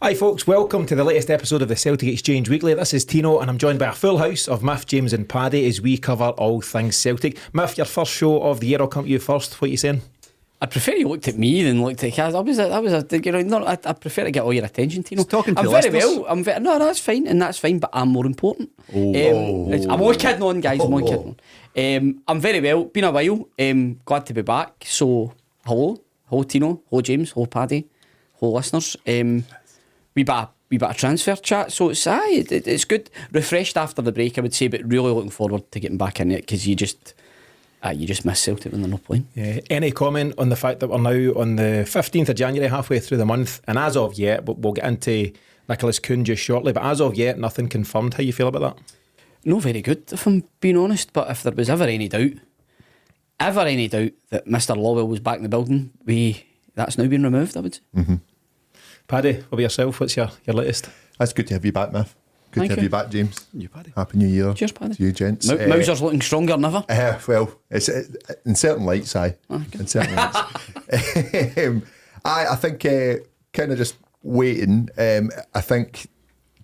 Hi folks, welcome to the latest episode of the Celtic Exchange Weekly. This is Tino and I'm joined by a full house of Miff, James and Paddy as we cover all things Celtic. Miff, your first show of the year, I'll come to you first. What are you saying? I'd prefer you looked at me than looked at Kaz. I prefer to get all your attention, Tino. He's talking to I'm the very listeners. well. No, that's fine, and that's fine. But I'm more important. I'm only kidding on, guys. I'm only kidding on. I'm very well. Been a while. Glad to be back. So hello Tino, hello James, hello Paddy, hello listeners. We bit of transfer chat. So it's good. Refreshed after the break, I would say, but really looking forward to getting back in it because you just miss Celtic when they're not playing. Yeah. Any comment on the fact that we're now on the 15th of January, halfway through the month, and as of yet, but we'll get into Nicolas Kuhn just shortly, but as of yet, nothing confirmed. How you feel about that? No, very good, if I'm being honest. But if there was ever any doubt that Mr. Lawwell was back in the building, that's now been removed, I would say. Mm-hmm. Paddy, what about yourself? What's your latest? That's good to have you back, Miff. Good Thank to have you. you back, James. You, Paddy. Happy New Year. Cheers, Paddy. To you, gents. Mauser's looking stronger than ever. Well, it's in certain lights, aye. In certain lights. I think kind of just waiting. I think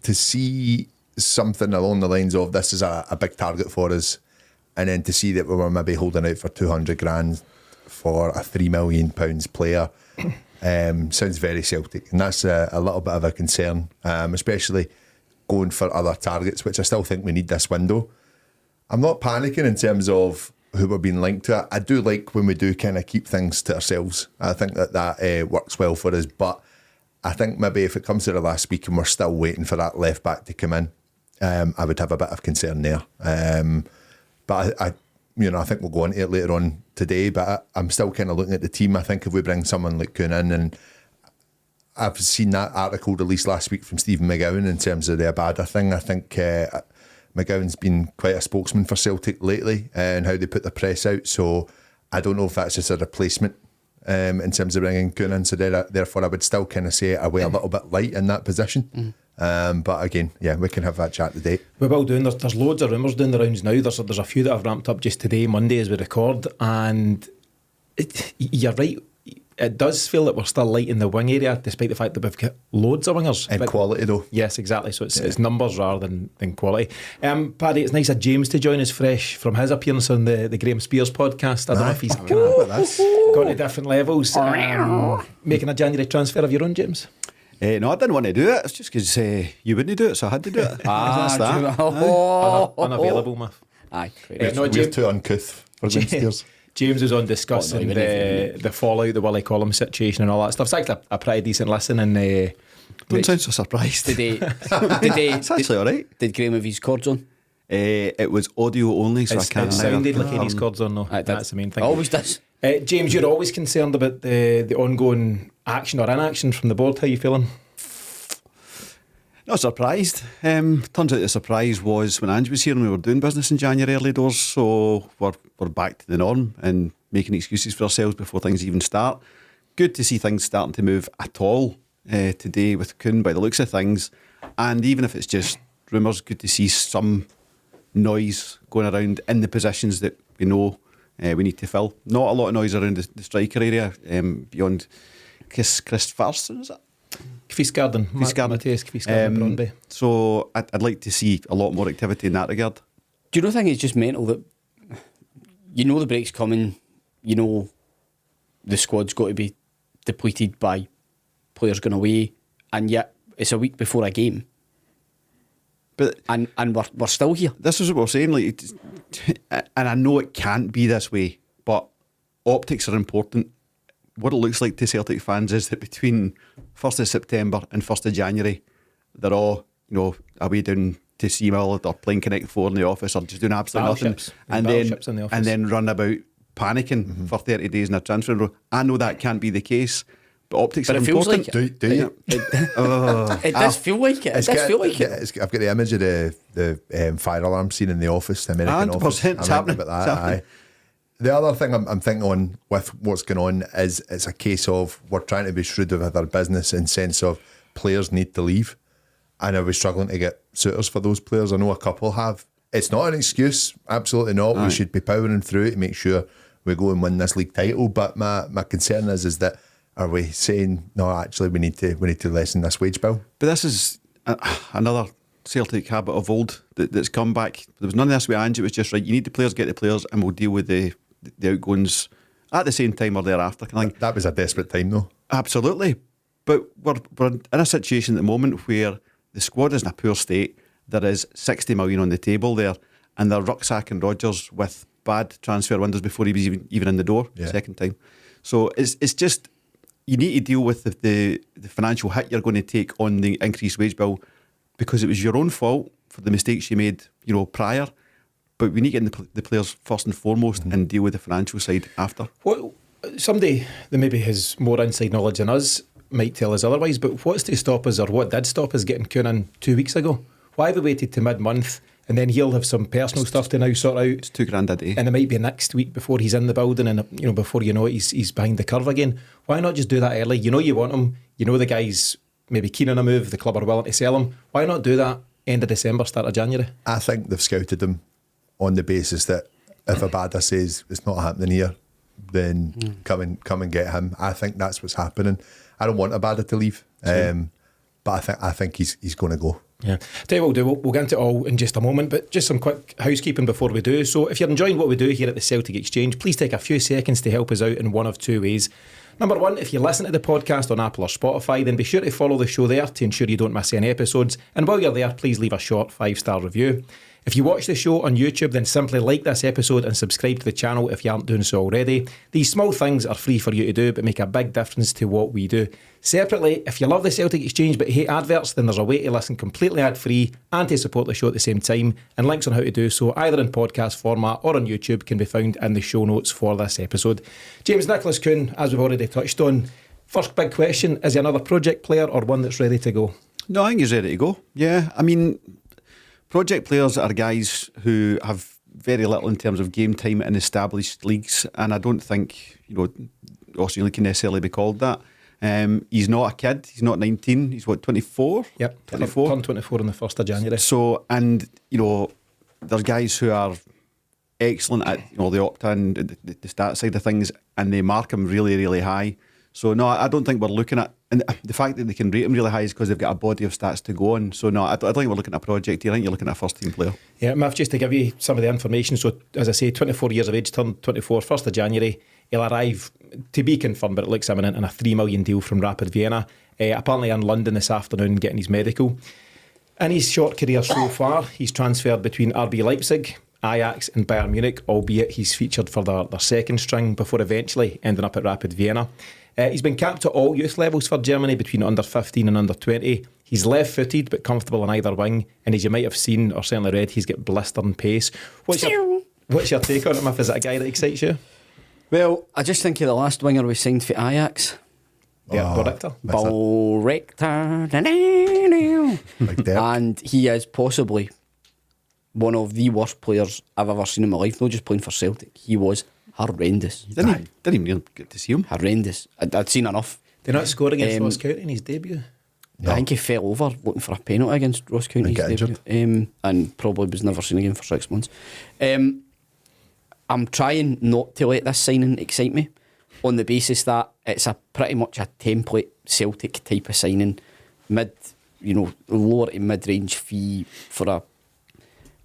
to see something along the lines of this is a big target for us, and then to see that we were maybe holding out for 200 grand for a £3 million player sounds very Celtic, and that's a little bit of a concern, especially going for other targets, which I still think we need this window. I'm not panicking in terms of who we're being linked to. I do like when we do kind of keep things to ourselves. I think that works well for us, but I think maybe if it comes to the last week and we're still waiting for that left back to come in, I would have a bit of concern there. But I think we'll go on to it later on today, but I'm still kind of looking at the team. I think if we bring someone like Kuhn in, and I've seen that article released last week from Stephen McGowan in terms of the Abada thing. I think McGowan's been quite a spokesman for Celtic lately and how they put the press out. So I don't know if that's just a replacement in terms of bringing Kuhn in. So therefore I would still kind of say I weigh a little bit light in that position. But again, we can have that chat today. We will do, and there's loads of rumours doing the rounds now. There's a few that have ramped up just today, Monday, as we record, and you're right. It does feel that we're still light in the wing area, despite the fact that we've got loads of wingers. And quality, though. Yes, exactly. So it's numbers rather than quality. Paddy, it's nice of James to join us fresh from his appearance on the Graham Spears podcast. I don't know if he's gone to different levels. Making a January transfer of your own, James? No, I didn't want to do it. It's just because you wouldn't do it, so I had to do it. That's that. Unavailable, Miff. Aye. We're too uncouth for Graham Spears. James was on discussing the fallout, the Willie Collum situation and all that stuff. It's actually a pretty decent listen. And don't sound so surprised. It's actually alright. Did Graham have his cords on? It was audio only, so I can't. It sounded like he had his cords on, though. That's the main thing. Always does. James, you're always concerned about the ongoing action or inaction from the board. How are you feeling? Not surprised. Turns out the surprise was when Ange was here and we were doing business in January early doors, so we're back to the norm and making excuses for ourselves before things even start. Good to see things starting to move at all today with Kuhn by the looks of things, and even if it's just rumours, good to see some noise going around in the positions that we know we need to fill. Not a lot of noise around the striker area beyond Chris Farston, is it? Kvistgarden, Matthias Kvistgarden, Brøndby. So I'd like to see a lot more activity in that regard. Do you not think it's just mental that you know the break's coming, you know the squad's got to be depleted by players going away, and yet it's a week before a game, but and we're still here. This is what we're saying, like, and I know it can't be this way, but optics are important. What it looks like to Celtic fans is that between 1st of September and 1st of January, they're all, away down to Seamill or playing Connect 4 in the office or just doing absolutely nothing. And then run about panicking for 30 days in a transfer row. I know that can't be the case, but optics are important. Feels like do you? It does feel like it. I've got the image of the fire alarm scene in the office, the American office. 100% it's happening. About that. Aye. The other thing I'm thinking on with what's going on is it's a case of we're trying to be shrewd with our business in sense of players need to leave, and are we struggling to get suitors for those players? I know a couple have. It's not an excuse, absolutely not. We should be powering through to make sure we go and win this league title. But my concern is that are we saying no? Actually, we need to lessen this wage bill. But this is another Celtic habit of old that's come back. There was none of this with Ange. It was just right. You need the players, get the players, and we'll deal with the outgoings at the same time or thereafter. That was a desperate time, though. Absolutely. But we're in a situation at the moment where the squad is in a poor state. There is 60 million on the table there, and they're rucksacking Rodgers with bad transfer windows before he was even in the door the second time. So it's just, you need to deal with the financial hit you're going to take on the increased wage bill, because it was your own fault for the mistakes you made, prior. But we need to get the players first and foremost and deal with the financial side after. Well, somebody that maybe has more inside knowledge than us might tell us otherwise, but what's to stop us, or what did stop us getting Kuhn in 2 weeks ago? Why have we waited to mid-month, and then he'll have some personal stuff to now sort out? It's $2,000 a day. And it might be next week before he's in the building, and before you know it, he's behind the curve again. Why not just do that early? You want him, the guy's maybe keen on a move, the club are willing to sell him. Why not do that end of December, start of January? I think they've scouted him on the basis that if Abada says it's not happening here, then come and get him. I think that's what's happening. I don't want Abada to leave, but I think he's going to go. Yeah. Tell you what we'll get into it all in just a moment, but just some quick housekeeping before we do. So if you're enjoying what we do here at the Celtic Exchange, please take a few seconds to help us out in one of two ways. Number one, if you listen to the podcast on Apple or Spotify, then be sure to follow the show there to ensure you don't miss any episodes. And while you're there, please leave a short 5-star review. If you watch the show on YouTube, then simply like this episode and subscribe to the channel if you aren't doing so already. These small things are free for you to do, but make a big difference to what we do. Separately, if you love the Celtic Exchange but hate adverts, then there's a way to listen completely ad-free and to support the show at the same time. And links on how to do so, either in podcast format or on YouTube, can be found in the show notes for this episode. James, Nicolas Kuhn, as we've already touched on, first big question, is he another project player or one that's ready to go? No, I think he's ready to go. Yeah, I mean, project players are guys who have very little in terms of game time in established leagues, and I don't think Australia can necessarily be called that. He's not a kid. He's not 19. He's 24? Yep, 24. Turned 24 on the 1st of January. So, and there's guys who are excellent at the opt-in, the stat side of things, and they mark him really, really high. So no, I don't think we're looking at, and the fact that they can rate him really high is because they've got a body of stats to go on. So no, I don't think we're looking at a project here. I think you're looking at a first team player. Yeah, Miff, just to give you some of the information. So as I say, 24 years of age, turned 24, 1st of January. He'll arrive, to be confirmed, but it looks imminent, in a $3 million deal from Rapid Vienna. Apparently in London this afternoon getting his medical. In his short career so far, he's transferred between RB Leipzig, Ajax and Bayern Munich, albeit he's featured for their second string before eventually ending up at Rapid Vienna. He's been capped at all youth levels for Germany between under 15 and under 20. He's left-footed but comfortable on either wing, and as you might have seen or certainly read, he's got blistering pace. What's your take on him? Is it a guy that excites you? Well, I just think of the last winger we signed for Ajax. Yeah, Director. And he is possibly one of the worst players I've ever seen in my life, not just playing for Celtic. He was horrendous. Didn't even really get to see him. Horrendous. I'd seen enough. Did he not score against Ross County in his debut? No. I think he fell over looking for a penalty against Ross County in his debut, and probably was never seen again for 6 months. I'm trying not to let this signing excite me, on the basis that it's a pretty much a template Celtic type of signing, lower to mid-range fee for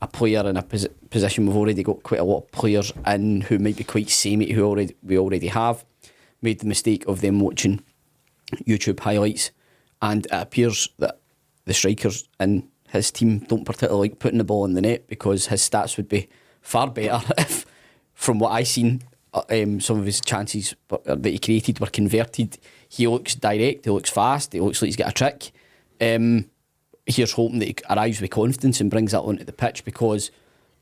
a player in a position we've already got quite a lot of players in who might be quite samey to who we already have. Made the mistake of them watching YouTube highlights, and it appears that the strikers in his team don't particularly like putting the ball in the net, because his stats would be far better if, from what I seen, some of his chances that he created were converted. He looks direct, he looks fast, he looks like he's got a trick. Here's hoping that he arrives with confidence and brings that onto the pitch, because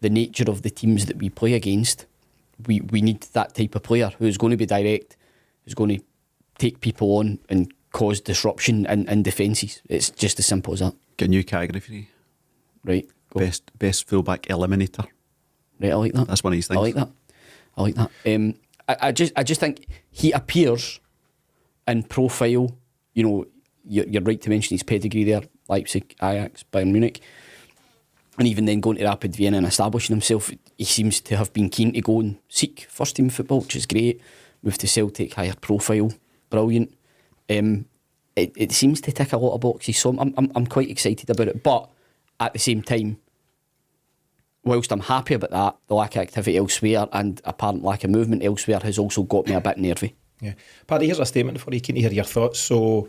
the nature of the teams that we play against, we need that type of player who's going to be direct, who's going to take people on and cause disruption in defences. It's just as simple as that. Get a new category for you. Right. Go. Best fullback eliminator. Right, I like that. That's one of these things. I like that. I just think he appears in profile. You're right to mention his pedigree there: Leipzig, Ajax, Bayern Munich, and even then going to Rapid Vienna and establishing himself. He seems to have been keen to go and seek first team football, which is great. Moved to Celtic, higher profile, brilliant. It seems to tick a lot of boxes, so I'm quite excited about it. But at the same time, whilst I'm happy about that, the lack of activity elsewhere and apparent lack of movement elsewhere has also got me a bit nervy. Yeah, Paddy, here's a statement for you. Keen to hear your thoughts. So,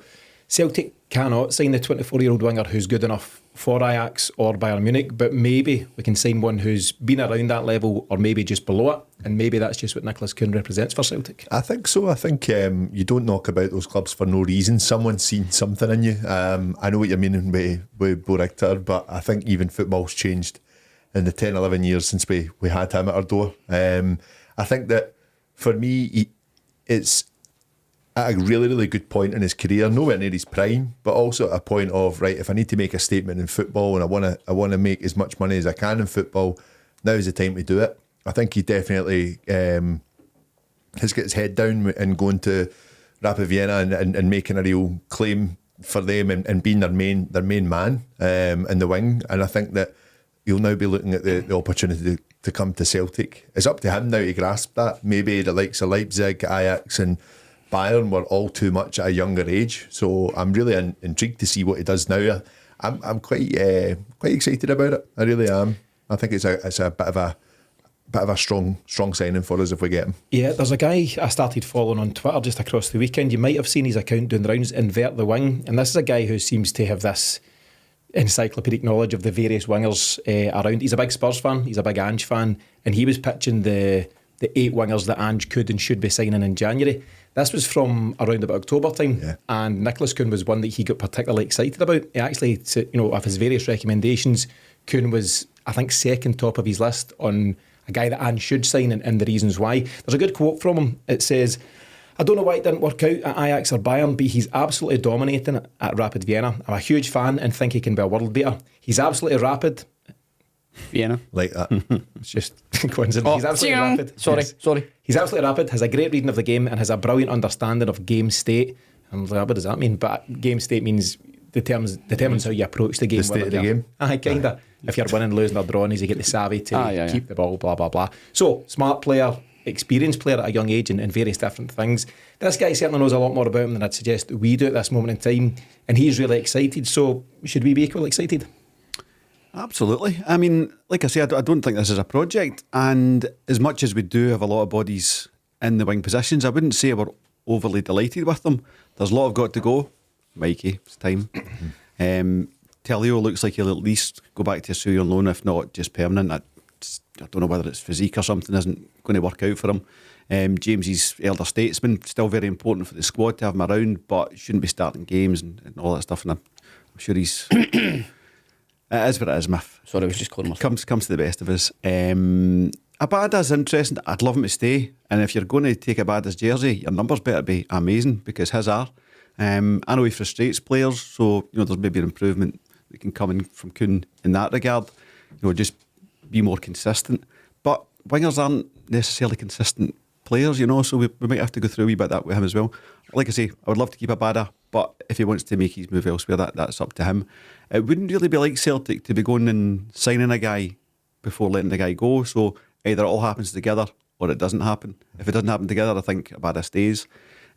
Celtic cannot sign the 24-year-old winger who's good enough for Ajax or Bayern Munich, but maybe we can sign one who's been around that level or maybe just below it, and maybe that's just what Nicolas Kuhn represents for Celtic. I think so. I think you don't knock about those clubs for no reason. Someone's seen something in you. I know what you're meaning with Bo Richter, but I think even football's changed in the 10, 11 years since we had him at our door. I think that for me, it's at a really, really good point in his career, nowhere near his prime, but also at a point of, right, if I need to make a statement in football and I want to make as much money as I can in football, now is the time to do it. I think he definitely has got his head down and going to Rapid Vienna and making a real claim for them and being their main man in the wing. And I think that he'll now be looking at the opportunity to come to Celtic. It's up to him now to grasp that. Maybe the likes of Leipzig, Ajax and Bayern were all too much at a younger age. So I'm really intrigued to see what he does now. I'm quite excited about it. I really am. I think it's a bit of a strong signing for us if we get him. Yeah, there's a guy I started following on Twitter just across the weekend. You might have seen his account doing the rounds, Invert the Wing, and this is a guy who seems to have this encyclopedic knowledge of the various wingers around. He's a big Spurs fan, he's a big Ange fan, and he was pitching the 8 wingers that Ange could and should be signing in January. This was from around about October time, and Nicolas Kuhn was one that he got particularly excited about. He actually, of his various recommendations, Kuhn was, I think, second top of his list on a guy that Ange should sign and the reasons why. There's a good quote from him. It says, "I don't know why it didn't work out at Ajax or Bayern, but he's absolutely dominating at Rapid Vienna. I'm a huge fan and think he can be a world beater. He's absolutely rapid." Vienna. Like that. It's just coincidence. He's absolutely rapid. Sorry. He's absolutely rapid, has a great reading of the game and has a brilliant understanding of game state. And what does that mean? But game state determines how you approach the game. The state of the game. Kinda. If you're winning, losing or drawing, is you get the savvy to keep the ball, blah, blah, blah. So, smart player, experienced player at a young age and various different things. This guy certainly knows a lot more about him than I'd suggest that we do at this moment in time, and he's really excited. So, should we be equally excited? Absolutely. I mean, like I say, I don't think this is a project, and as much as we do have a lot of bodies in the wing positions, I wouldn't say we're overly delighted with them. There's a lot of got to go. Mikey, it's time. Telio looks like he'll at least go back to Australia on loan, if not just permanent. I don't know whether it's physique or something isn't going to work out for him. James's elder statesman, still very important for the squad to have him around, but shouldn't be starting games and all that stuff. And I'm sure he's... It is what it is, Miff. Sorry, I was just calling myself. Comes to the best of us. Abada's interesting. I'd love him to stay. And if you're going to take Abada's jersey, your numbers better be amazing, because his are. I know he frustrates players, so there's maybe an improvement that can come in from Kuhn in that regard. Just be more consistent. But wingers aren't necessarily consistent players, so we might have to go through a wee bit that with him as well. Like I say, I would love to keep Abada, but if he wants to make his move elsewhere, that's up to him. It wouldn't really be like Celtic to be going and signing a guy before letting the guy go. So either it all happens together or it doesn't happen. If it doesn't happen together, I think Abada stays.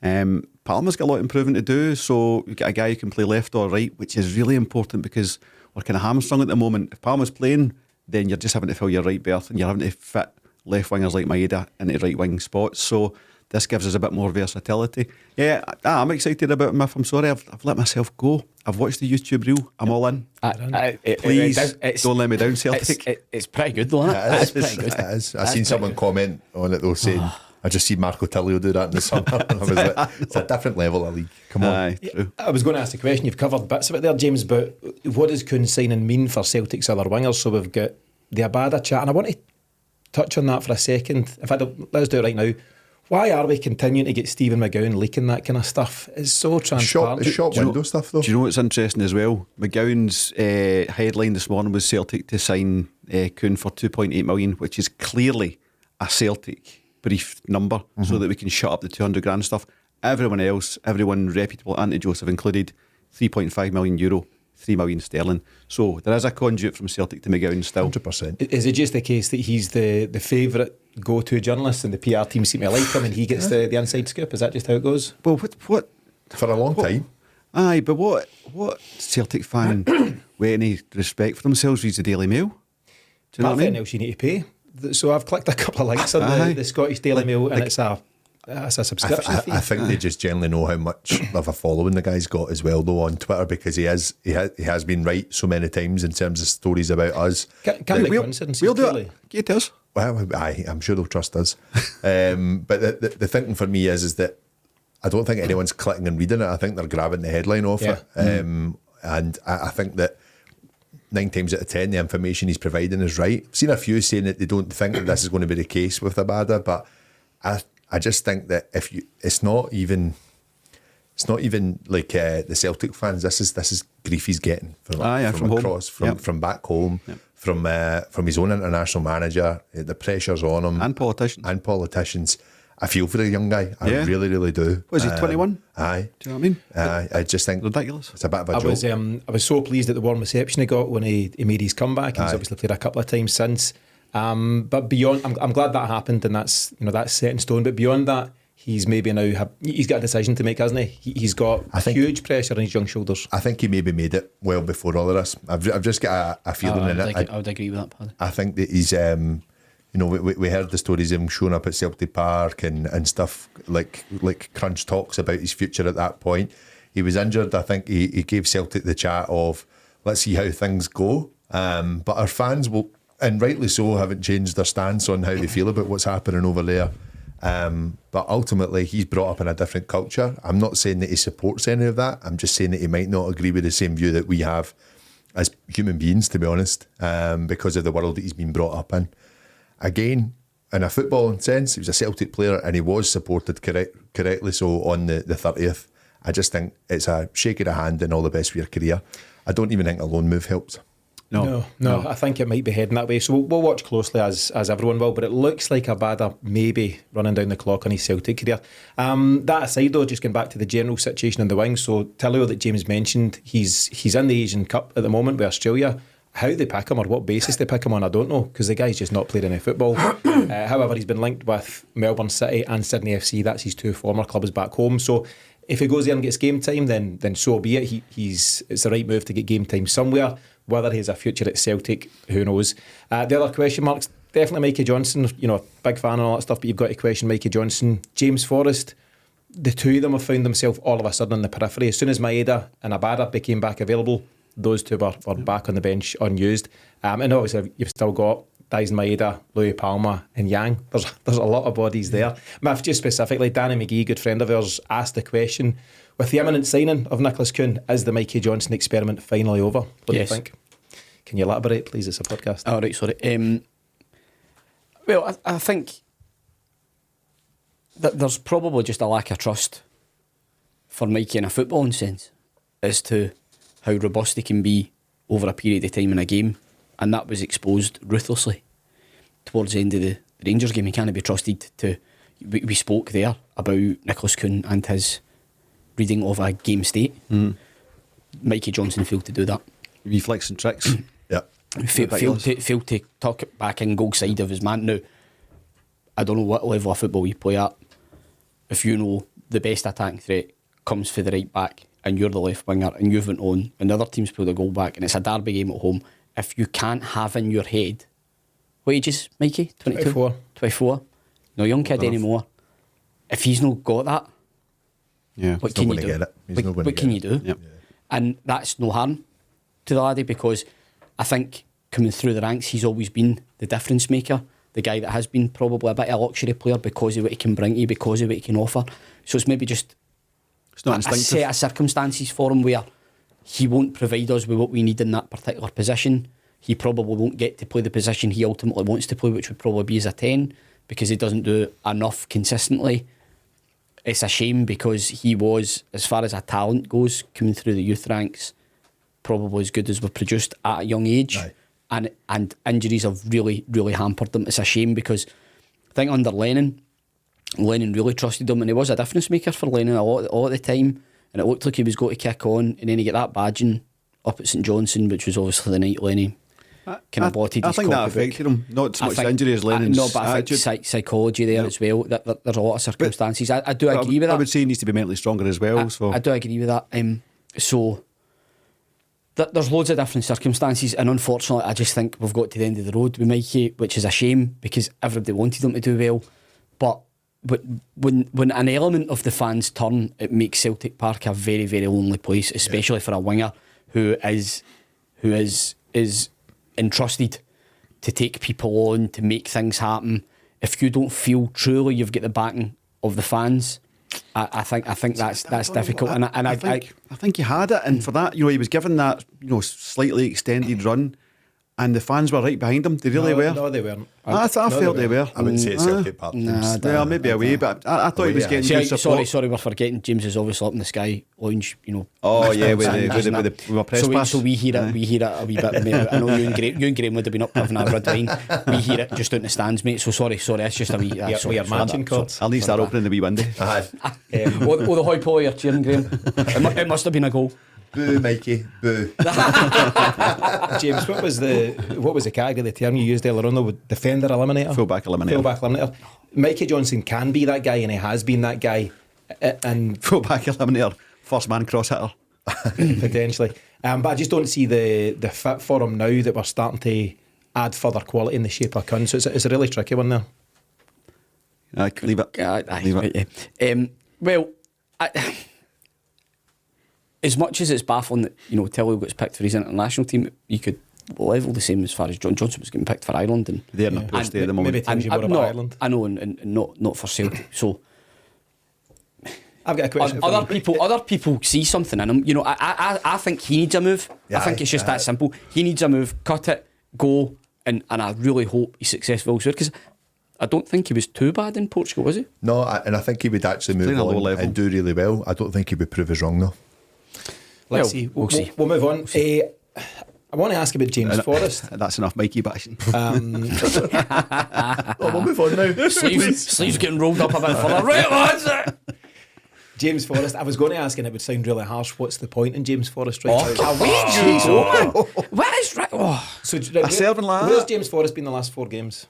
Palmer's got a lot of improving to do, so you've got a guy who can play left or right, which is really important because we're kind of hamstrung at the moment. If Palmer's playing, then you're just having to fill your right berth and you're having to fit left wingers like Maeda into right wing spots. So this gives us a bit more versatility. Yeah, I'm excited about him. If I'm sorry, I've let myself go. I've watched the YouTube reel. I'm all in. Please don't let me down, Celtic. It's pretty good though, isn't it? It's pretty good. It is. I've seen someone comment on it though saying, I just see Marco Tilio do that in the summer. And I was like, it's a different level of league. Come on. I was going to ask the question. You've covered bits of it there, James, but what does Kuhn signing mean for Celtic's other wingers? So we've got the Abada chat, and I want to touch on that for a second. Let's do it right now. Why are we continuing to get Stephen McGowan leaking that kind of stuff? It's so transparent. It's short window stuff though. Do you know what's interesting as well? McGowan's headline this morning was Celtic to sign Kuhn for 2.8 million, which is clearly a Celtic brief number, so that we can shut up the 200 grand stuff. Everyone reputable, anti-Joseph included, €3.5 million, 3 million sterling. So there is a conduit from Celtic to McGowan still. 100%. Is it just the case that he's the favourite go-to journalist and the PR team seem to like him and he gets the inside scoop? Is that just how it goes? Well, what for a long time. Aye, but what Celtic fan with any respect for themselves reads the Daily Mail? Do you know what I mean? Else you need to pay. So I've clicked a couple of links on the Scottish Daily Mail, and it's a subscription fee. I think they just generally know how much of a following the guy's got as well, though, on Twitter, because he has been right so many times in terms of stories about us. Can't be coincidence. We'll do it. Get us. Well, I'm sure they'll trust us. But the thinking for me is that I don't think anyone's clicking and reading it. I think they're grabbing the headline off it. And I think that 9 times out of 10, the information he's providing is right. I've seen a few saying that they don't think that this is going to be the case with Abada, but I just think that it's not even like the Celtic fans. This is grief he's getting from across, from back home, from his own international manager. The pressure's on him, and politicians. I feel for the young guy. I really, really do. Was he 21? Aye. Do you know what I mean? I just think ridiculous. It's a bit of a joke. I was so pleased at the warm reception he got when he made his comeback. He's obviously played a couple of times since. But beyond, I'm glad that happened, and that's set in stone. But beyond that, he's maybe now he's got a decision to make, hasn't he? He's got huge pressure on his young shoulders. I think he maybe made it well before all of this. I've just got a feeling I would agree with that, Paddy. I think that he's we heard the stories of him showing up at Celtic Park and stuff like Crunch talks about his future at that point. He was injured. I think he gave Celtic the chat of, let's see how things go. But our fans will, and rightly so, haven't changed their stance on how they feel about what's happening over there. But ultimately, he's brought up in a different culture. I'm not saying that he supports any of that. I'm just saying that he might not agree with the same view that we have as human beings, to be honest, because of the world that he's been brought up in. Again, in a footballing sense, he was a Celtic player and he was supported correctly so on the 30th. I just think it's a shake of the hand and all the best for your career. I don't even think a loan move helps. No, I think it might be heading that way. So we'll watch closely as everyone will, but it looks like Abada maybe running down the clock on his Celtic career. That aside though, just going back to the general situation in the wings, so Tillio that James mentioned, he's in the Asian Cup at the moment with Australia. How they pick him or what basis they pick him on, I don't know, because the guy's just not played any football. However, he's been linked with Melbourne City and Sydney FC. That's his 2 former clubs back home. So if he goes there and gets game time, then so be it. It's the right move to get game time somewhere. Whether he has a future at Celtic, who knows? The other question marks, definitely Mikey Johnston. Big fan and all that stuff, but you've got to question Mikey Johnston. James Forrest, the two of them have found themselves all of a sudden in the periphery. As soon as Maeda and Abada became back available, those two were back on the bench unused. And obviously you've still got Dyson Maeda, Louis Palma and Yang. There's a lot of bodies there. Miff, just specifically, Danny McGee, good friend of ours, asked the question, with the imminent signing of Nicolas Kuhn, is the Mikey Johnston experiment finally over? What do you think? Can you elaborate, please? It's a podcast. Oh, right, sorry. Well, I think that there's probably just a lack of trust for Mikey in a footballing sense as to how robust he can be over a period of time in a game, and that was exposed ruthlessly towards the end of the Rangers game. He can't be trusted to. We spoke there about Nicolas Kuhn and his reading of a game state. Mikey Johnston failed to do that. Reflex and tricks. Yeah, failed to tuck it back in goal side of his man. Now, I don't know what level of football you play at. If you know the best attacking threat comes for the right back and you're the left winger and you've went on and the other team's pulled a goal back and it's a derby game at home, if you can't have in your head, what ages, Mikey? 22? 24. No young kid anymore. If he's not got that, what can you do? What can you do? Yep. And that's no harm to the laddie, because I think coming through the ranks he's always been the difference maker, the guy that has been probably a bit of a luxury player because of what he can bring to you, because of what he can offer. So it's maybe just a set of circumstances for him where he won't provide us with what we need in that particular position. He probably won't get to play the position he ultimately wants to play, which would probably be as a 10, because he doesn't do enough consistently. It's a shame, because he was, as far as a talent goes, coming through the youth ranks, probably as good as we've produced at a young age. Aye. And injuries have really, really hampered him. It's a shame, because I think under Lennon really trusted him, and he was a difference maker for Lennon a lot of the time, and it looked like he was going to kick on, and then he get that badging up at St Johnstone, which was obviously the night Lenny kind of blotted I his think that copybook. affected him. Not so I much think- injury as Lennon's No, but I attitude. think psychology there as well. There's a lot of circumstances. I do agree with that. I would say he needs to be mentally stronger as well. I do agree with that. So there's loads of different circumstances, and unfortunately, I just think we've got to the end of the road with Mikey, which is a shame because everybody wanted him to do well. But when an element of the fans turn, it makes Celtic Park a very, very lonely place, especially for a winger who is entrusted to take people on, to make things happen. If you don't feel truly you've got the backing of the fans, I think that's difficult. I think he had it, and for that, he was given that slightly extended run, and the fans were right behind him. They really were. No, they weren't. I felt they were. I wouldn't say it's Celtic Park. Well, maybe away, but I thought he was getting good support. Sorry, we're forgetting James is obviously up in the sky lounge. Oh yeah, with the press pass. So we hear it a wee bit. Mate. I know you and Graham would have been up having a red wine. We hear it just out in the stands, mate. So sorry, it's just a wee. We are matching cards. I'll need to start opening the wee window. The hoi polloi are cheering, Graham. It must have been a goal. Boo, Mikey, boo. James, what was the category, the term you used earlier on, though? Defender eliminator? Fullback eliminator. Fullback eliminator. Mikey Johnston can be that guy, and he has been that guy. And fullback eliminator, first man cross hitter. Potentially. But I just don't see the fit for him now that we're starting to add further quality in the shape of Kuhn. So it's a really tricky one there. Leave it. Well, as much as it's baffling that Tello gets picked for his international team, you could level the same as far as Johnson was getting picked for Ireland, and they're in a poor state at the moment. Maybe tells you more about Ireland. I know, and not for Celtic. So I've got a question. Other people see something in him. I think he needs a move. I think it's just that simple. He needs a move. Cut it, go, and I really hope he's successful elsewhere, because I don't think he was too bad in Portugal, was he? No, and I think he would actually move on and do really well. I don't think he would prove us wrong though. Let's see. We'll see. We'll move on. I want to ask about James Forrest. That's enough Mikey bashing. We'll move on now. Sleeves getting rolled up a bit further. Right, lads. James Forrest. I was going to ask, and it would sound really harsh, what's the point in James Forrest right now? What is right? So, a serving lad. Where's James Forrest been the last 4 games?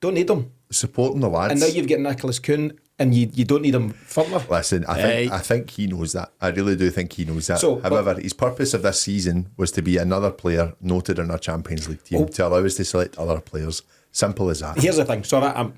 Don't need him. Supporting the lads. And now you've got Nicolas Kuhn, and you don't need him further. Listen, I think he knows that. I really do think he knows that. So, however, his purpose of this season was to be another player noted in our Champions League team, to allow us to select other players. Simple as that. Here's the thing. So I'm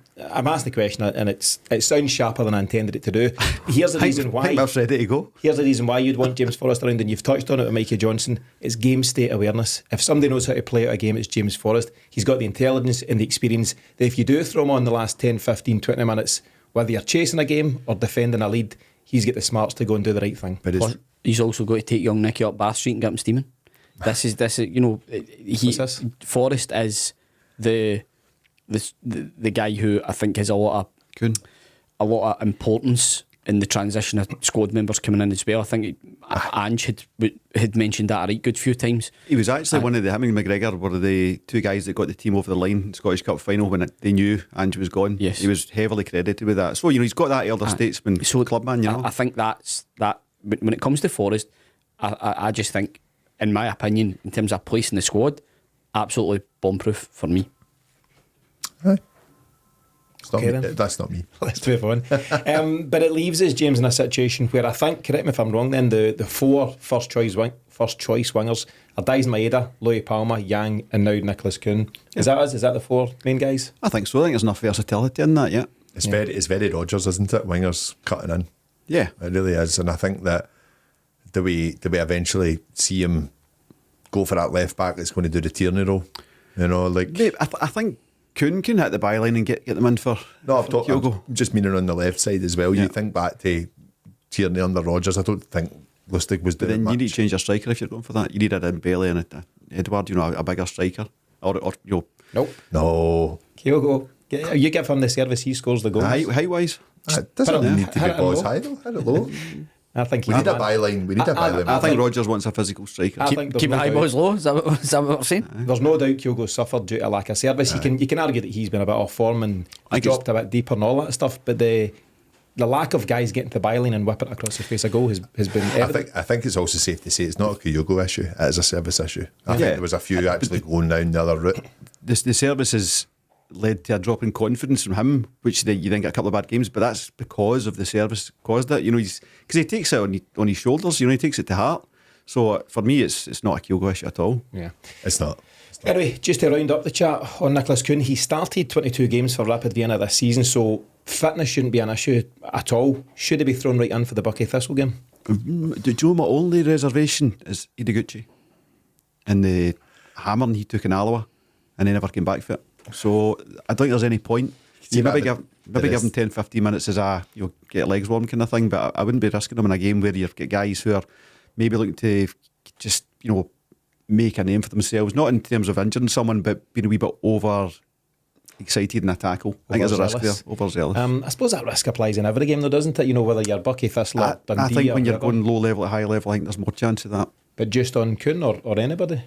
asked the question, and it sounds sharper than I intended it to do. Here's the reason why. I think Bill's ready to go. Here's the reason why you'd want James Forrest around, and you've touched on it with Mikey Johnston. It's game state awareness. If somebody knows how to play out a game, it's James Forrest. He's got the intelligence and the experience that if you do throw him on the last 10, 15, 20 minutes, whether you're chasing a game or defending a lead, he's got the smarts to go and do the right thing. But he's also got to take young Nicky up Bath Street and get him steaming. This is Forrest is the guy who I think has a lot of importance in the transition of squad members coming in as well. I think Ange had mentioned that a right good few times. He was actually one of him and McGregor were the 2 guys that got the team over the line in Scottish Cup final when they knew Ange was gone. Yes. He was heavily credited with that. So he's got that elder statesman clubman. I think that's that. When it comes to Forrest, I just think, in my opinion, in terms of place in the squad, absolutely bomb-proof for me. That's not me. Let's move on. But it leaves us, James, in a situation where I think, correct me if I'm wrong, then the 4 first choice wingers are Daizen Maeda, Louis Palmer, Yang, and now Nicolas Kuhn. Is that us? Is that the 4 main guys? I think so. I think there's enough versatility in that. Yeah, it's very Rodgers, isn't it? Wingers cutting in. Yeah, it really is. And I think that do we eventually see him go for that left back that's going to do the Tierney role? I think Kuhn can hit the byline and get them in for. No, I'm just meaning on the left side as well. Yeah. You think back to Tierney under Rodgers. I don't think Lustig was doing much. Then you need to change your striker if you're going for that. You need a Dembele and a Edward, a bigger striker. Or Nope. No. Kyogo, you give him the service, he scores the goals. Height-wise. It doesn't need to be balls high though. Hit it low. I think we need a byline. I think Rodgers wants a physical striker. Keep the high balls low. Is that what we're saying? There's no doubt Kyogo suffered due to lack of service. You can argue that he's been a bit off form and he dropped a bit deeper and all that stuff. But the lack of guys getting to the byline and whipping it across the face of goal has been evident. I think it's also safe to say it's not a Kyogo issue, it is a service issue. I think there was a few actually going down the other route. The service has led to a drop in confidence from him, which you then get a couple of bad games, but that's because of the service caused it. Because he takes it on his shoulders. He takes it to heart. So for me, it's not a Kyogo issue at all. Yeah, it's not. Anyway, just to round up the chat on Nicolas Kuhn, he started 22 games for Rapid Vienna this season, so fitness shouldn't be an issue at all. Should he be thrown right in for the Buckie Thistle game? Do you know my only reservation is Ideguchi and the hammering he took in Alloa and he never came back for it. So I don't think there's any point. Maybe give him 10-15 minutes as get legs warm kind of thing, but I wouldn't be risking him in a game where you've got guys who are maybe looking to just make a name for themselves, not in terms of injuring someone, but being a wee bit over excited in a tackle. I think there's a risk there, overzealous. I suppose that risk applies in every game though, doesn't it? Whether you're Buckie Thistle or Dundee. I think when you're whatever. going low level at high level, I think there's more chance of that. But just on Kuhn or anybody?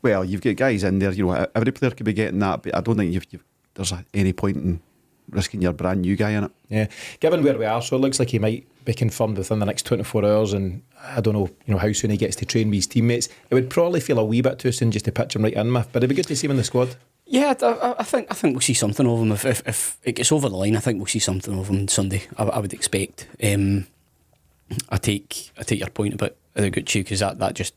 Well, you've got guys in there, every player could be getting that, but I don't think there's any point in risking your brand new guy in it. Yeah, given where we are, so it looks like he might be confirmed within the next 24 hours, and I don't know, how soon he gets to train with his teammates. It would probably feel a wee bit too soon just to pitch him right in, but it'd be good to see him in the squad. Yeah, I think we'll see something of him if it gets over the line. I think we'll see something of him Sunday. I would expect. I take your point about Ideguchi, because that just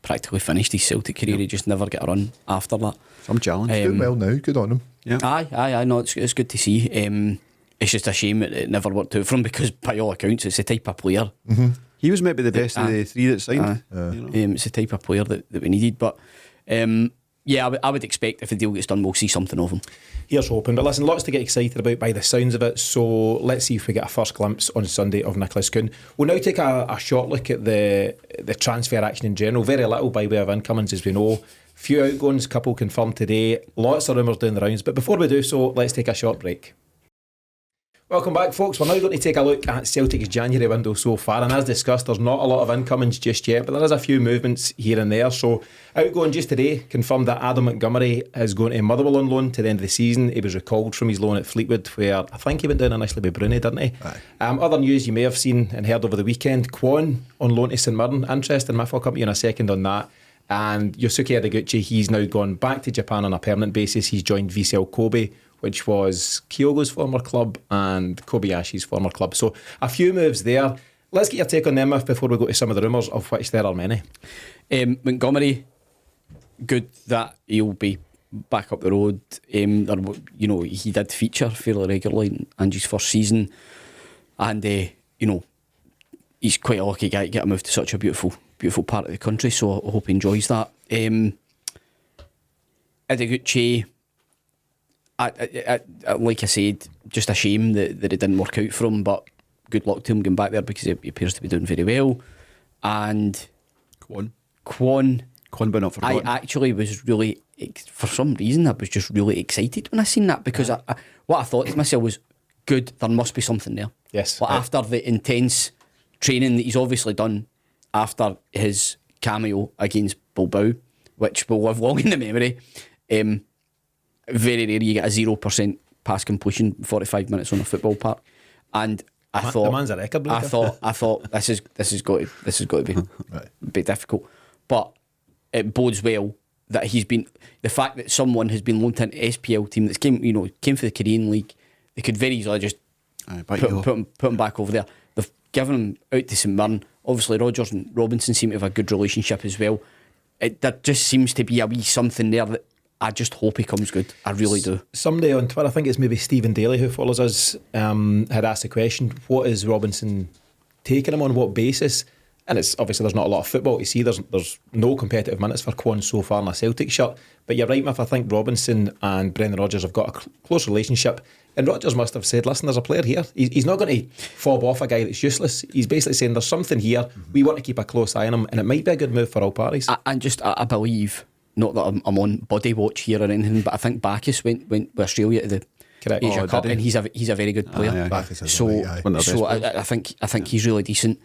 practically finished his Celtic career. He just never got a run after that. Some challenge. Doing well now, good on him. Yeah. Aye. No, it's good to see. It's just a shame it never worked out for him, because by all accounts it's the type of player. Mm-hmm. He was maybe the best of the three that signed. It's the type of player that we needed. But I would expect if the deal gets done, we'll see something of him. Here's hoping. But listen, lots to get excited about by the sounds of it. So let's see if we get a first glimpse on Sunday of Nicolas Kuhn. We'll now take a short look at the transfer action in general. Very little by way of incomings, as we know. Few outgoings, couple confirmed today. Lots of rumours doing the rounds. But before we do so, let's take a short break. Welcome back, folks. We're now going to take a look at Celtic's January window so far, and as discussed, there's not a lot of incomings just yet, but there is a few movements here and there. So outgoing just today, confirmed that Adam Montgomery is going to Motherwell on loan to the end of the season. He was recalled from his loan at Fleetwood, where I think he went down initially with Brunei, didn't he? Other news you may have seen and heard over the weekend: Kwon on loan to St Mirren. Interesting, Miff, I'll come to you in a second on that. And Yosuke Ideguchi, he's now gone back to Japan on a permanent basis. He's joined Vissel Kobe, which was Kyogo's former club and Kobayashi's former club. So a few moves there. Let's get your take on them, Miff, before we go to some of the rumours, of which there are many. Montgomery, good that he'll be back up the road. He did feature fairly regularly in Angie's first season, and he's quite a lucky guy to get a move to such a beautiful part of the country, so I hope he enjoys that. Ideguchi, like I said, just a shame that it didn't work out for him, but good luck to him going back there, because he appears to be doing very well. And Kwon, but not forgotten. I actually was really, for some reason, I was just really excited when I seen that, because what I thought to myself was, good, there must be something there. Yes. But after the intense training that he's obviously done after his cameo against Bilbao, which will live long in the memory, very rare you get a 0% pass completion 45 minutes on a football park, and I thought the man's a record breaker. I thought this is got to be Right. be difficult, but it bodes well that he's been, the fact that someone has been loaned to an SPL team that's came for the Korean League. They could very easily just put him back over there. They've given him out to St Mirren. Obviously Rodgers and Robinson seem to have a good relationship as well. There just seems to be a wee something there that I just hope he comes good. I really do. Somebody on Twitter, I think it's maybe Stephen Daly who follows us, had asked the question, what is Robinson taking him on, what basis? And it's obviously there's not a lot of football to see. There's no competitive minutes for Kwon so far in a Celtic shirt. But you're right, Miff, I think Robinson and Brendan Rodgers have got a close relationship. And Rodgers must have said, listen, there's a player here. He's not going to fob off a guy that's useless. He's basically saying there's something here. We want to keep a close eye on him, and it might be a good move for all parties. I believe, not that I'm on body watch here or anything, but I think Bacchus went with Australia to the Correct. Asia Cup, and he's a very good player. Bacchus is So right, I think he's really decent.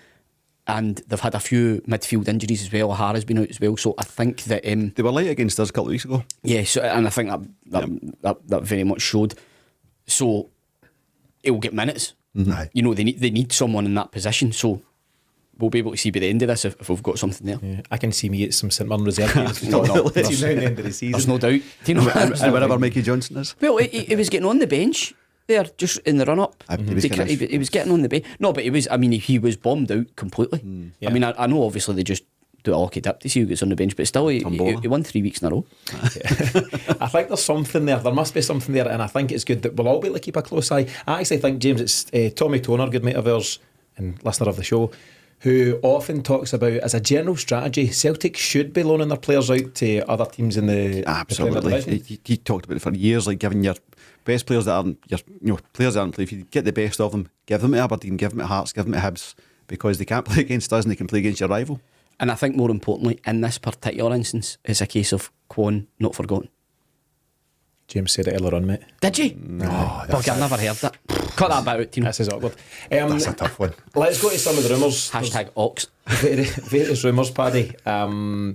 And they've had a few midfield injuries as well. O'Hara's been out as well, so I think that they were light against us a couple of weeks ago. Yeah, so, and I think that very much showed. So he'll get minutes. Aye. You know, they need someone in that position. So we'll be able to see by the end of this if we've got something there. Yeah, I can see me at some St Mirren reserve games. Team No. now at the end of the season. There's no doubt. Do you know? And wherever Mikey Johnston is. Well, he was getting on the bench there just in the run up. He was getting He was getting on the bench. No, but he was bombed out completely. Yeah. I mean, I know obviously they just do a lucky dip to see who gets on the bench, but still, he won 3 weeks in a row. I think there's something there. There must be something there, and I think it's good that we'll all be able to keep a close eye. I actually think, James, it's Tommy Toner, good mate of ours and listener of the show, who often talks about, as a general strategy, Celtic should be loaning their players out to other teams in the Absolutely. the Premier Division. He talked about it for years, like giving your best players that aren't players that aren't playing. If you get the best of them, give them to Aberdeen, give them to Hearts, give them to Hibs, because they can't play against us and they can play against your rival. And I think more importantly, in this particular instance, it's a case of Kuhn not forgotten. James said it earlier on, mate. Did you? No, Buggy, I've never heard that. Cut that bit out, Tino. This is awkward. that's a tough one. Let's go to some of the rumours. Hashtag Ox. Various rumours, Paddy. The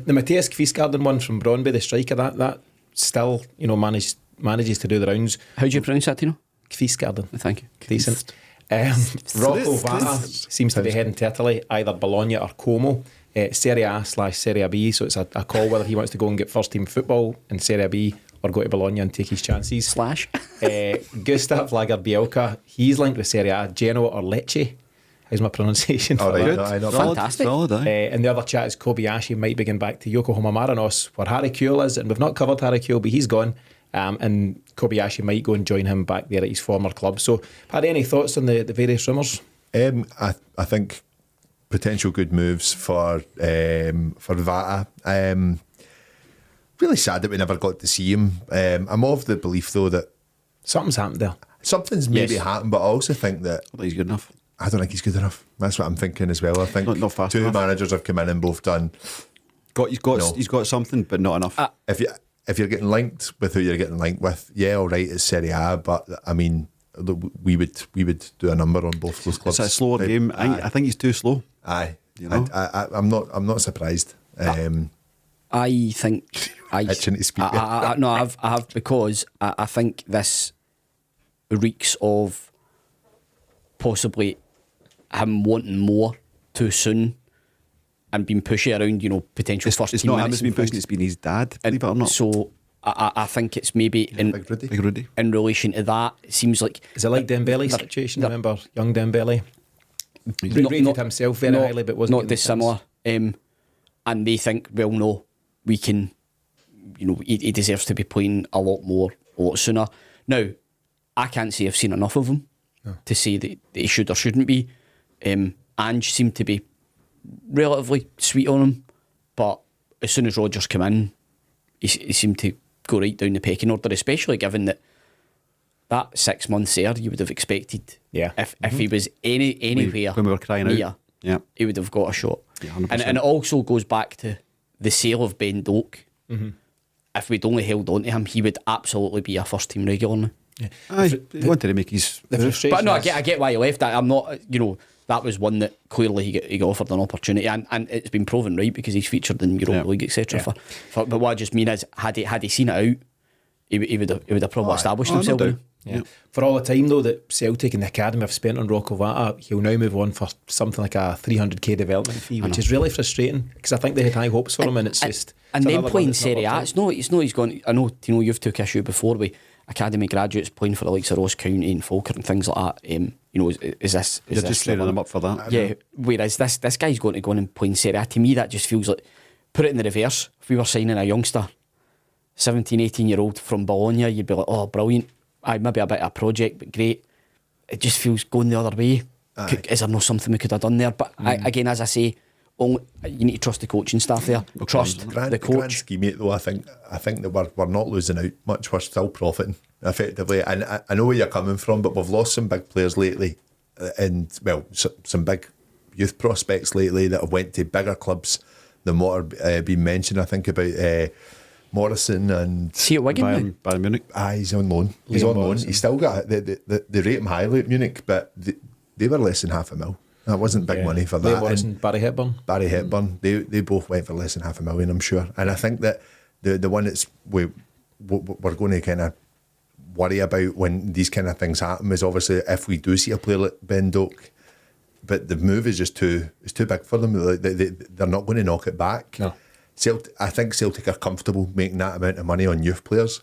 Matthias Kvistgaarden one from Brøndby, the striker, that still, manages to do the rounds. How do you pronounce that, Tino? Kvistgaarden. Thank you. Decent. Rocco Vata seems to be heading to Italy, either Bologna or Como. Serie A/Serie B, so it's a call whether he wants to go and get first team football in Serie B or go to Bologna and take his chances. Gustav Lagerbielka, he's linked with Serie A, Genoa or Lecce. How's my pronunciation? All right, Good. Fantastic. Solid, And the other chat is Kobayashi might begin back to Yokohama Marinos, where Harry Kewell is, and we've not covered Harry Kewell, but he's gone. And Kobayashi might go and join him back there at his former club. So, Paddy, any thoughts on the various rumours? I think potential good moves for Vata. Really sad that we never got to see him. I'm of the belief though that Something's happened there. something's maybe Yes. happened, but I also think that I think he's good enough. I don't think he's good enough. That's what I'm thinking as well. I think Not fast two enough. managers have come in and both done. He's No. got something, but not enough. If you're getting linked with who you're getting linked with, yeah, all right, it's Serie A, but I mean, we would do a number on both those clubs. It's a slower game. I think he's too slow. Aye, You know? I'm not surprised. I think Itching to speak. I have because I think this reeks of possibly him wanting more too soon and being pushy around, potential first It's team not him minutes who's been and pushing, things. it's been his dad, believe it or not. So I think it's maybe Big Rudy. Big Rudy. in relation to that. It seems like Is it like Dembele's They're- situation? they're- Remember young Dembele? Not- Rated not- himself very not- highly, but wasn't not getting the dissimilar. And they think, well, no, we can. He deserves to be playing a lot more, a lot sooner. Now, I can't say I've seen enough of him to say that he should or shouldn't be. Ange seemed to be relatively sweet on him, but as soon as Rodgers came in, he seemed to go right down the pecking order, especially given that 6 months there, you would have expected, Yeah. if he was anywhere when we were crying out. near, Yeah. he would have got a shot. Yeah, 100%. and it also goes back to the sale of Ben Doak. Mm-hmm. If we'd only held on to him, he would absolutely be a first team regular now. Aye, he wanted to make his. The frustration But no, is- I get why he left. I'm not, that was one that clearly he got offered an opportunity, and it's been proven right because he's featured in Europa League, etc. Yeah. But what I just mean is, had he seen it out, he would have probably established no himself. doubt. Yeah. For all the time though that Celtic and the academy have spent on Rocco Vata, he'll now move on for something like a 300k development fee, which is really frustrating because I think they had high hopes for him, and it's just And it's then another one playing that's not Serie A, worked out. it's not he's gone. I know, you've took issue before with academy graduates playing for the likes of Ross County and Falkirk and things like that. Is this? You're just training them up for that. Yeah. Whereas this guy's going to go on and play in Serie A. To me, that just feels like, put it in the reverse. If we were signing a youngster, 17, 18-year-old from Bologna, you'd be like, oh, brilliant. Aye, maybe a bit of a project, but great. It just feels going the other way. Is there no something we could have done there? But again, as I say, you need to trust the coaching staff there. Trust the Grand coach. scheme of it, though, I think that we're not losing out much. We're still profiting effectively. And I know where you're coming from, but we've lost some big players lately, and some big youth prospects lately that have went to bigger clubs than what are being mentioned. I think about Morrison and See at Wigan now. Bayern Munich. he's on loan. He's Liam on loan. Morrison. He's still got they rate him highly at Munich, but they were less than $500,000. That wasn't big money for Liam that. Morrison, Barry Hepburn. Barry Hepburn, they both went for less than $500,000, I'm sure. And I think that the one that's we're going to kind of worry about when these kind of things happen is obviously if we do see a player like Ben Doak, but the move is just too big for them. They're not going to knock it back. No. I think Celtic are comfortable making that amount of money on youth players.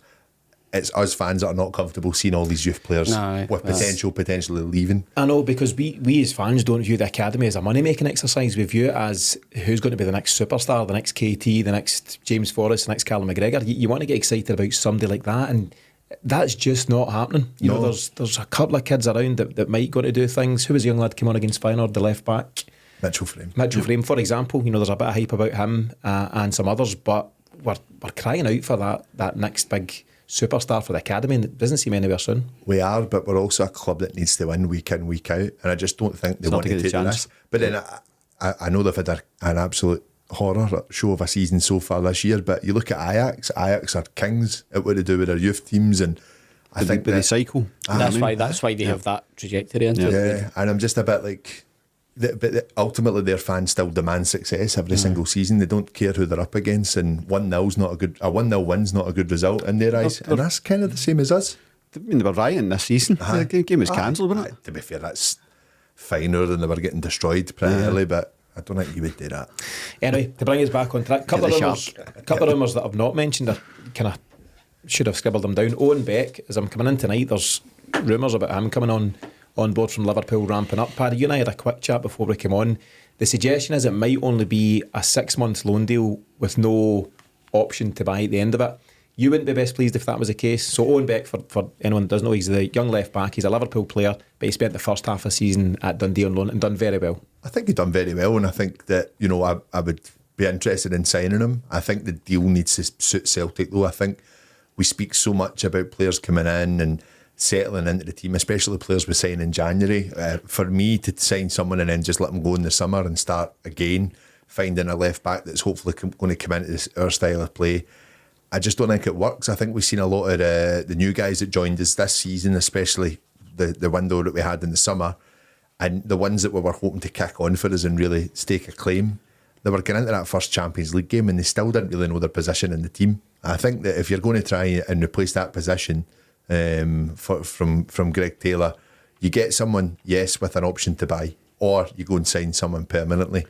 It's us fans that are not comfortable seeing all these youth players with potentially leaving. I know, because we as fans don't view the academy as a money-making exercise. We view it as who's going to be the next superstar, the next KT, the next James Forrest, the next Callum McGregor. You want to get excited about somebody like that, and that's just not happening. You know, there's a couple of kids around that might go to do things. Who was the young lad came on against Feyenoord, the left back? Mitchell Frame, for example. You know, there's a bit of hype about him and some others, but we're crying out for that next big superstar for the academy, and it doesn't seem anywhere soon. We are, but we're also a club that needs to win week in, week out, and I just don't think they want to take the risk. But then I know they've had an absolute horror show of a season so far this year, but you look at Ajax are kings at what they do with their youth teams, and I think they cycle. That's why they have that trajectory into it. Yeah, and I'm just a bit like, but ultimately their fans still demand success every single season. They don't care who they're up against, and 1-0's not a 1-0 win's not a good result in their eyes, and that's kind of the same as us. I mean, they were rioting this season. The game was cancelled, wasn't it? To be fair, that's finer than they were getting destroyed pretty early, but I don't think you would do that. Anyway, to bring us back on track, a couple of rumours that I've not mentioned, I kind of should have scribbled them down. Owen Beck, as I'm coming in tonight, there's rumours about him coming on board from Liverpool, ramping up. Paddy, you and I had a quick chat before we came on. The suggestion is it might only be a 6-month loan deal with no option to buy at the end of it. You wouldn't be best pleased if that was the case. So Owen Beck, for anyone that doesn't know, he's the young left back. He's a Liverpool player, but he spent the first half of the season at Dundee on loan and done very well. I think he's done very well, and I think that, you know, I would be interested in signing him. I think the deal needs to suit Celtic, though. I think we speak so much about players coming in and settling into the team, especially players we sign in January. For me to sign someone and then just let them go in the summer and start again, finding a left back that's hopefully going to come into our style of play, I just don't think it works. I think we've seen a lot of the new guys that joined us this season, especially the window that we had in the summer, and the ones that we were hoping to kick on for us and really stake a claim. They were getting into that first Champions League game and they still didn't really know their position in the team. I think that if you're going to try and replace that position from Greg Taylor, you get someone, yes, with an option to buy, or you go and sign someone permanently.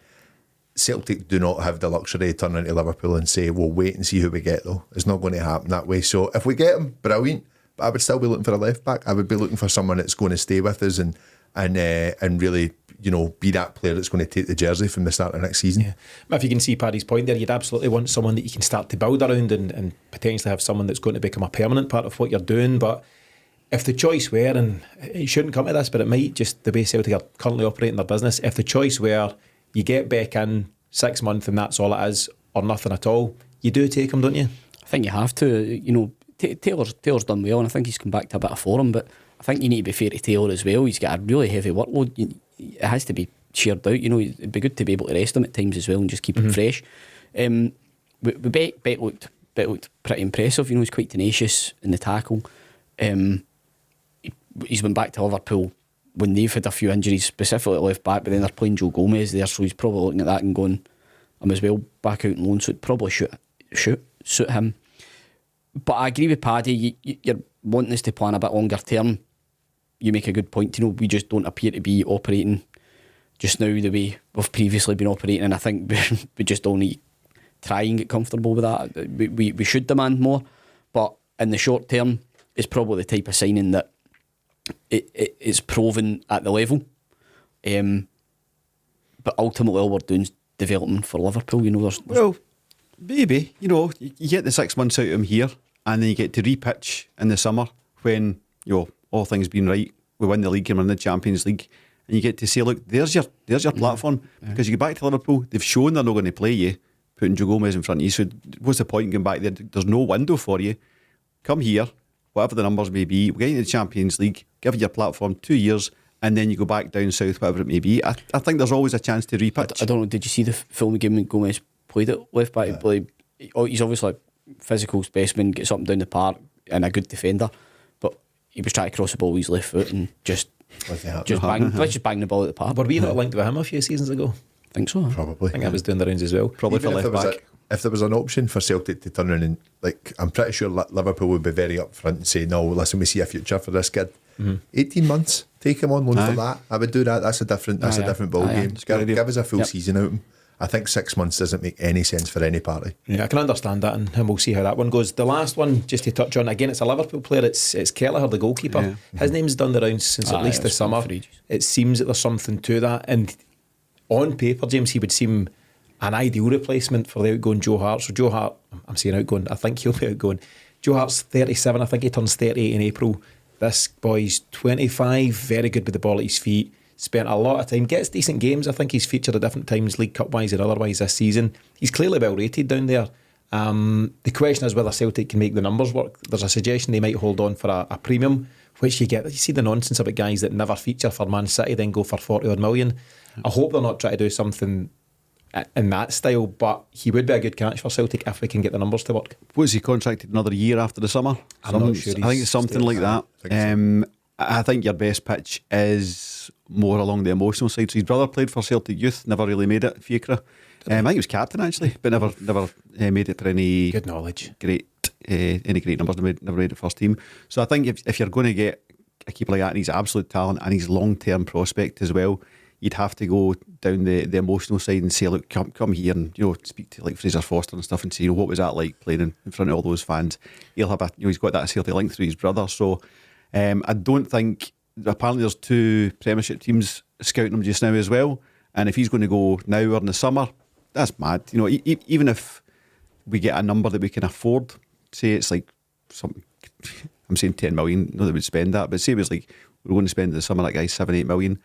Celtic do not have the luxury of turning to Liverpool and say, we'll wait and see who we get, though. It's not going to happen that way. So if we get him, brilliant. But I would still be looking for a left back. I would be looking for someone that's going to stay with us and really, you know, be that player that's going to take the jersey from the start of next season. Yeah. If you can see Paddy's point there, you'd absolutely want someone that you can start to build around and potentially have someone that's going to become a permanent part of what you're doing. But if the choice were, and it shouldn't come to this, but it might, just the way Celtic are currently operating their business, if the choice were you get Beck in 6 months and that's all it is, or nothing at all, you do take him, don't you? I think you have to. You know, Taylor's done well, and I think he's come back to a bit of form, but I think you need to be fair to Taylor as well. He's got a really heavy workload. It has to be shared out. You know, it'd be good to be able to rest him at times as well and just keep him fresh. Beck looked pretty impressive. You know, he's quite tenacious in the tackle. He's been back to Liverpool when they've had a few injuries, specifically at left back, but then they're playing Joe Gomez there, so he's probably looking at that and going, I'm as well back out on loan, so it'd probably suit him. But I agree with Paddy, you're wanting us to plan a bit longer term. You make a good point. You know, we just don't appear to be operating just now the way we've previously been operating, and I think we just all need to try and get comfortable with that. We should demand more, but in the short term, it's probably the type of signing that it's proven at the level. But ultimately, all we're doing is development for Liverpool. You know, there's well, maybe, you know, you get the 6 months out of him here, and then you get to repitch in the summer when, you know, all things being right, we win the league and we're in the Champions League, and you get to say, look, there's your platform. Because you go back to Liverpool, they've shown they're not going to play you, putting Joe Gomez in front of you. So what's the point in going back there? There's no window for you. Come here, whatever the numbers may be, we're getting to the Champions League, give you your platform 2 years, and then you go back down south, whatever it may be. I think there's always a chance to repitch. I don't know, did you see the film game when Gomez played at left back? He's obviously a physical specimen, gets up and down the park, and a good defender, but he was trying to cross the ball with his left foot and just bang the ball at the park. Were we not linked with him a few seasons ago? I think so. Probably. I think I was doing the rounds as well. Probably Even for if left back. if there was an option for Celtic to turn around and, like, I'm pretty sure Liverpool would be very upfront and say, no, listen, we see a future for this kid. 18 months, take him on loan for that. I would do that. That's a different ball game. Give us a full season out of him. I think 6 months doesn't make any sense for any party. Yeah, I can understand that, and we'll see how that one goes. The last one, just to touch on, again, it's a Liverpool player. It's Kelleher, the goalkeeper. Yeah. His name's done the rounds since at least the summer. It seems that there's something to that, and on paper, James, he would seem an ideal replacement for the outgoing Joe Hart. So Joe Hart, I'm saying outgoing, I think he'll be outgoing. Joe Hart's 37, I think he turns 38 in April. This boy's 25, very good with the ball at his feet. Spent a lot of time, gets decent games. I think he's featured at different times, League Cup wise and otherwise this season. He's clearly well rated down there. The question is whether Celtic can make the numbers work. There's a suggestion they might hold on for a premium, which you see the nonsense about guys that never feature for Man City then go for 40 odd million. I hope they're not trying to do something in that style, but he would be a good catch for Celtic if we can get the numbers to work. Was he contracted another year after the summer? I'm not sure. I think it's something like that. I think your best pitch is more along the emotional side. So his brother played for Celtic Youth, never really made it, Fiacre. I think he was captain actually, but never made it for any good knowledge. Any great numbers. Never made it first team. So I think if you're going to get a keeper like that, and he's absolute talent and he's long term prospect as well, you'd have to go down the emotional side and say, look, come here and speak to like Fraser Foster and stuff and say, what was that like playing in front of all those fans? He'll have he's got that Celtic link through his brother. So I don't think, apparently there's 2 Premiership teams scouting him just now as well, and if he's going to go now or in the summer, that's mad. Even if we get a number that we can afford, say it's like something, I'm saying 10 million, not that we'd spend that, but say it was like we're going to spend the summer that guy's 7-8 million,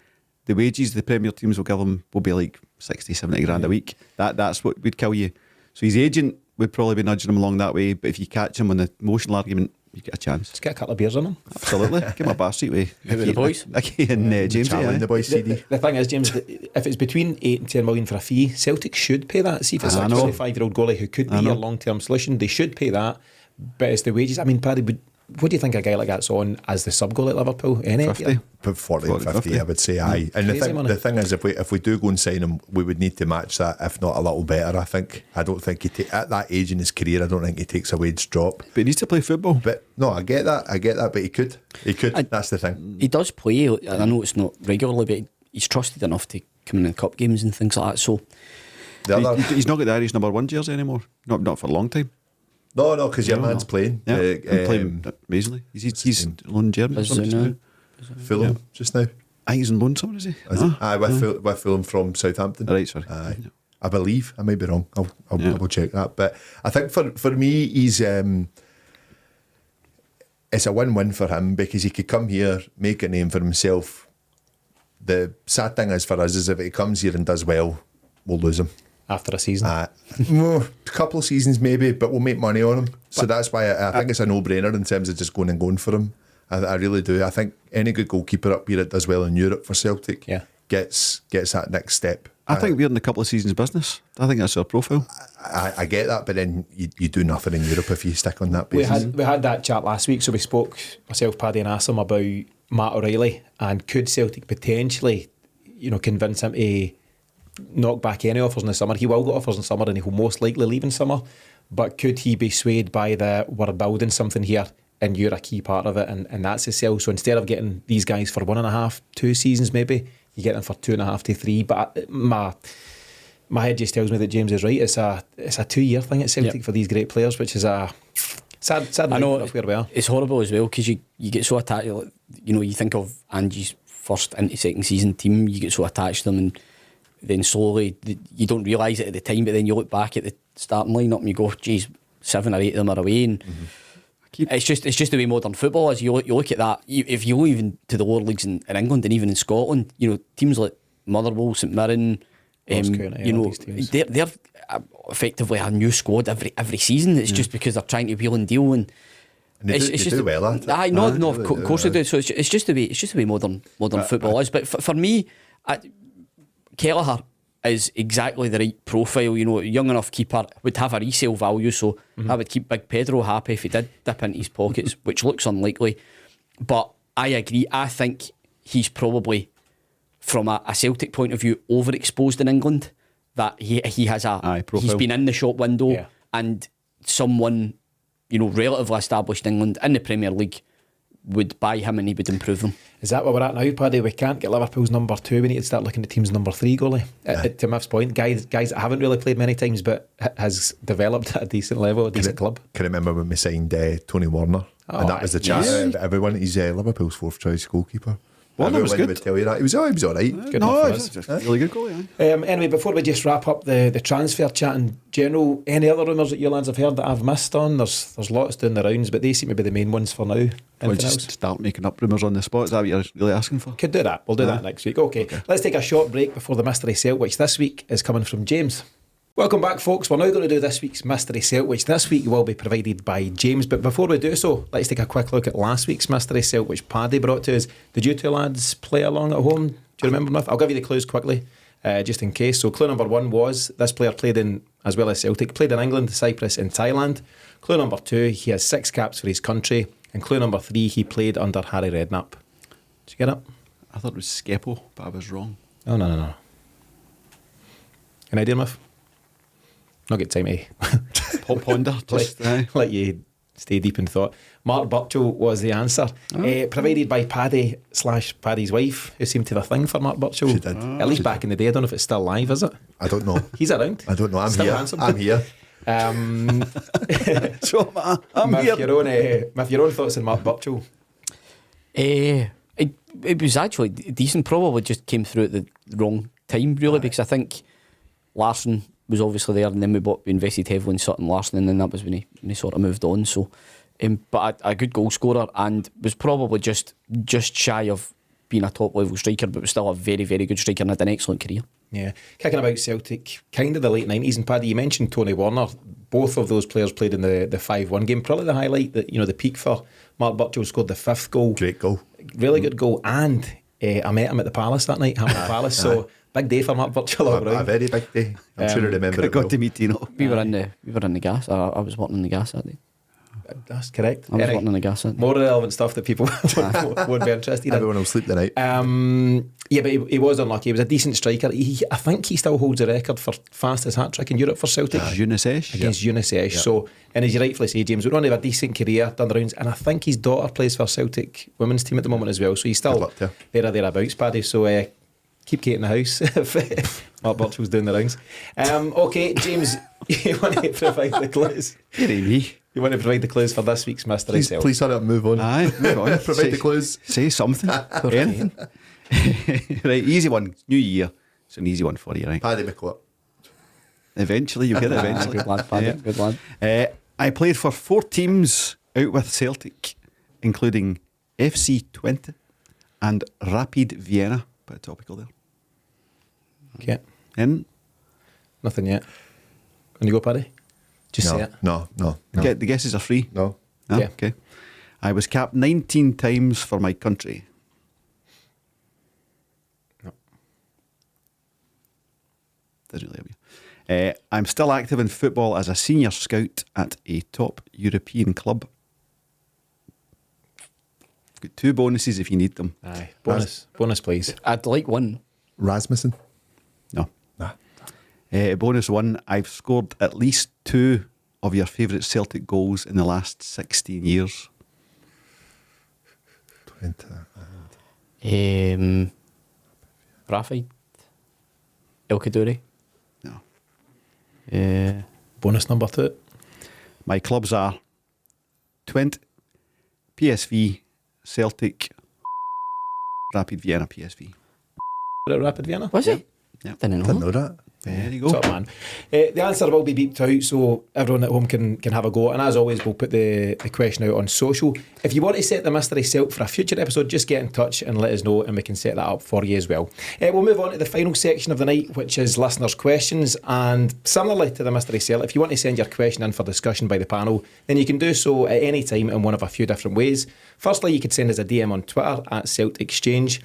the wages the Premier teams will give him will be like 60-70 grand a week. That's what would kill you. So his agent would probably be nudging him along that way, but if you catch him on the emotional argument, you get a chance. Just get a couple of beers on him. Absolutely. Give him a bar seat with the boys. Nicky and James. The boys CD. The thing is, James, if it's between 8 and 10 million for a fee, Celtic should pay that. See if it's a 25-year-old goalie who could be a long-term solution, they should pay that. But it's the wages. I mean, Paddy, what do you think a guy like that's on as the sub-goal at Liverpool? 50? Put 40 and 50, I would say, aye. And the thing is, if we do go and sign him, we would need to match that, if not a little better, I think. I don't think at that age in his career, I don't think he takes a wage drop. But he needs to play football. But no, I get that, but he could. That's the thing. He does play, I know it's not regularly, but he's trusted enough to come in cup games and things like that. So he's not got the Irish number 1 jersey anymore. Not for a long time. No, because your man's playing. Yeah, playing amazingly. He's on Germany. Fulham just now. I think he's on loan somewhere, is he? Aye, with Fulham from Southampton. Right, sorry. Aye. I believe. I may be wrong. I'll double check that. But I think for me, he's it's a win-win for him because he could come here, make a name for himself. The sad thing is for us is if he comes here and does well, we'll lose him. After a season? A couple of seasons maybe, but we'll make money on him. So that's why I think it's a no-brainer in terms of just going for him. I really do. I think any good goalkeeper up here that does well in Europe for Celtic gets that next step. I think we're in a couple of seasons business. I think that's our profile. I get that, but then you do nothing in Europe if you stick on that basis. We had that chat last week, so we spoke, myself, Paddy and Assam, about Matt O'Reilly, and could Celtic potentially convince him to knock back any offers in the summer. He will get offers in summer and he'll most likely leave in summer, but could he be swayed by we're building something here and you're a key part of it, and that's the sell? So instead of getting these guys for 1.5, 2 seasons maybe, you get them for 2.5 to 3. But my head just tells me that James is right. It's a 2-year thing at Celtic for these great players, which is a sad I know of where we are. It's horrible as well because you get so attached. You think of Angie's first into second season team, you get so attached to them, and then slowly you don't realise it at the time, but then you look back at the starting lineup and you go, geez, 7 or 8 of them are away, and it's just the way modern football is. You look at that. If you go even to the lower leagues in England and even in Scotland, teams like Motherwell, St Mirren, they're effectively a new squad every season. It's just because they're trying to wheel and deal, and they do well at it. Of course they do. So it's just the way modern football is. But for me, Kelleher is exactly the right profile. Young enough keeper, would have a resale value, so that would keep Big Pedro happy if he did dip into his pockets, which looks unlikely. But I agree. I think he's probably, from a Celtic point of view, overexposed in England. that he has Aye, profile. he's been in the shop window, Yeah. and someone, relatively established in England in the Premier League would buy him and he would improve them. Is that where we're at now, Paddy? We can't get Liverpool's number 2. We need to start looking at teams' number 3 goalie. To Miff's point, guys that haven't really played many times but has developed at a decent level, a decent club. Can remember when we signed Tony Warner, and that was the chat. Everyone, he's Liverpool's 4th choice goalkeeper. Warner was Everyone good. would tell you that. He was all right. Good enough for us. just really good goalie. Anyway, before we just wrap up the transfer chat in general, any other rumours that you lads have heard that I've missed on? There's lots doing the rounds, but they seem to be the main ones for now. We'll Anything just else? start making up rumours on the spot. Is that what you're really asking for? Could do that. We'll do that next week. Okay, let's take a short break before the Mystery Celt, which this week is coming from James. Welcome back, folks. We're now going to do this week's Mystery Celt, which this week will be provided by James. But before we do so, let's take a quick look at last week's Mystery Celt, which Paddy brought to us. Did you two lads play along at home? Do you remember enough? I'll give you the clues quickly, just in case. So clue number 1 was this player played in, as well as Celtic, played in England, Cyprus and Thailand. Clue number 2, he has 6 caps for his country. And clue number 3, he played under Harry Redknapp. Did you get it? I thought it was Skepo, but I was wrong. Oh, no. An idea, Miff? Not get time to Ponder. let you stay deep in thought. Mark Burchill was the answer. Provided by Paddy / Paddy's wife, who seemed to have a thing for Mark Burchill. She did. At least back in the day. I don't know if it's still live, is it? I don't know. He's around. I don't know. I'm Still here. handsome. I'm here. So I'm Miff, here. your own thoughts on Mark Burchill. It was actually decent. Probably just came through at the wrong time, really, because I think Larsson was obviously there, and then we invested heavily in Sutton Larsson, and then that was when he sort of moved on. So, but a good goal scorer, and was probably just shy of being a top level striker, but was still a very, very good striker and had an excellent career. Yeah, kicking about Celtic, kind of the late 90s. And Paddy, you mentioned Tony Warner. Both of those players played in the 5-1 game. Probably the highlight, the peak for Mark Burchill, scored the 5th goal. Great goal. Really good goal. And I met him at the Palace that night, Hamilton Palace. So big day for Mark Burchill all A around. very big day. I'm sure I remember Could it have got well. to meet Tino. We were in the gas. I was working in the gas that day. That's correct. I was working in the gas that day. More relevant stuff that people won't be interested in. Everyone will sleep the night. Yeah, but he was unlucky. He was a decent striker. I think he still holds the record for fastest hat-trick in Europe for Celtic. Unisesh. Against Unisesh. So, and as you rightfully say, James, we're on a decent career, done the rounds, and I think his daughter plays for Celtic women's team at the moment as well. So he's still Good luck to her. there or thereabouts, Paddy. So keep Kate in the house if Mark Burchill's doing the rounds. Okay, James, you want to provide the clues? You want to provide the clues for this week's Mystery Celt? Please hurry up and move on. Aye, move on. Provide the clues. Say something. Anything. Right, easy one. New year. It's an easy one for you, right? Paddy McClure. Eventually, you'll get it eventually. Good lad, Paddy. Yeah. Good lad. I played for 4 teams out with Celtic, including FC Twente and Rapid Vienna. Bit topical there. Okay, In nothing yet. Can you go, Paddy? Just say No, it. no. Get the guesses are free. No. No? Yeah. Okay. I was capped 19 times for my country. No. Doesn't really help you. I'm still active in football as a senior scout at a top European club. Got 2 bonuses if you need them. Aye. Bonus, please. I'd like one. Rasmussen. No. Nah. Bonus 1. I've scored at least 2 of your favourite Celtic goals in the last 16 years. Rapid. El Kaduri. No. Bonus number 2. My clubs are Twente, PSV, Celtic, Rapid Vienna, PSV. At Rapid Vienna. Was it? Yeah. Didn't know. Didn't know that. There you go. Top man. The answer will be beeped out, so everyone at home can have a go. And as always, we'll put the question out on social. If you want to set the Mystery Celt for a future episode, just get in touch and let us know, and we can set that up for you as well. We'll move on to the final section of the night, which is listeners' questions. And similarly to the Mystery Celt, if you want to send your question in for discussion by the panel, then you can do so at any time in one of a few different ways. Firstly, you could send us a DM on Twitter at Celtic Exchange.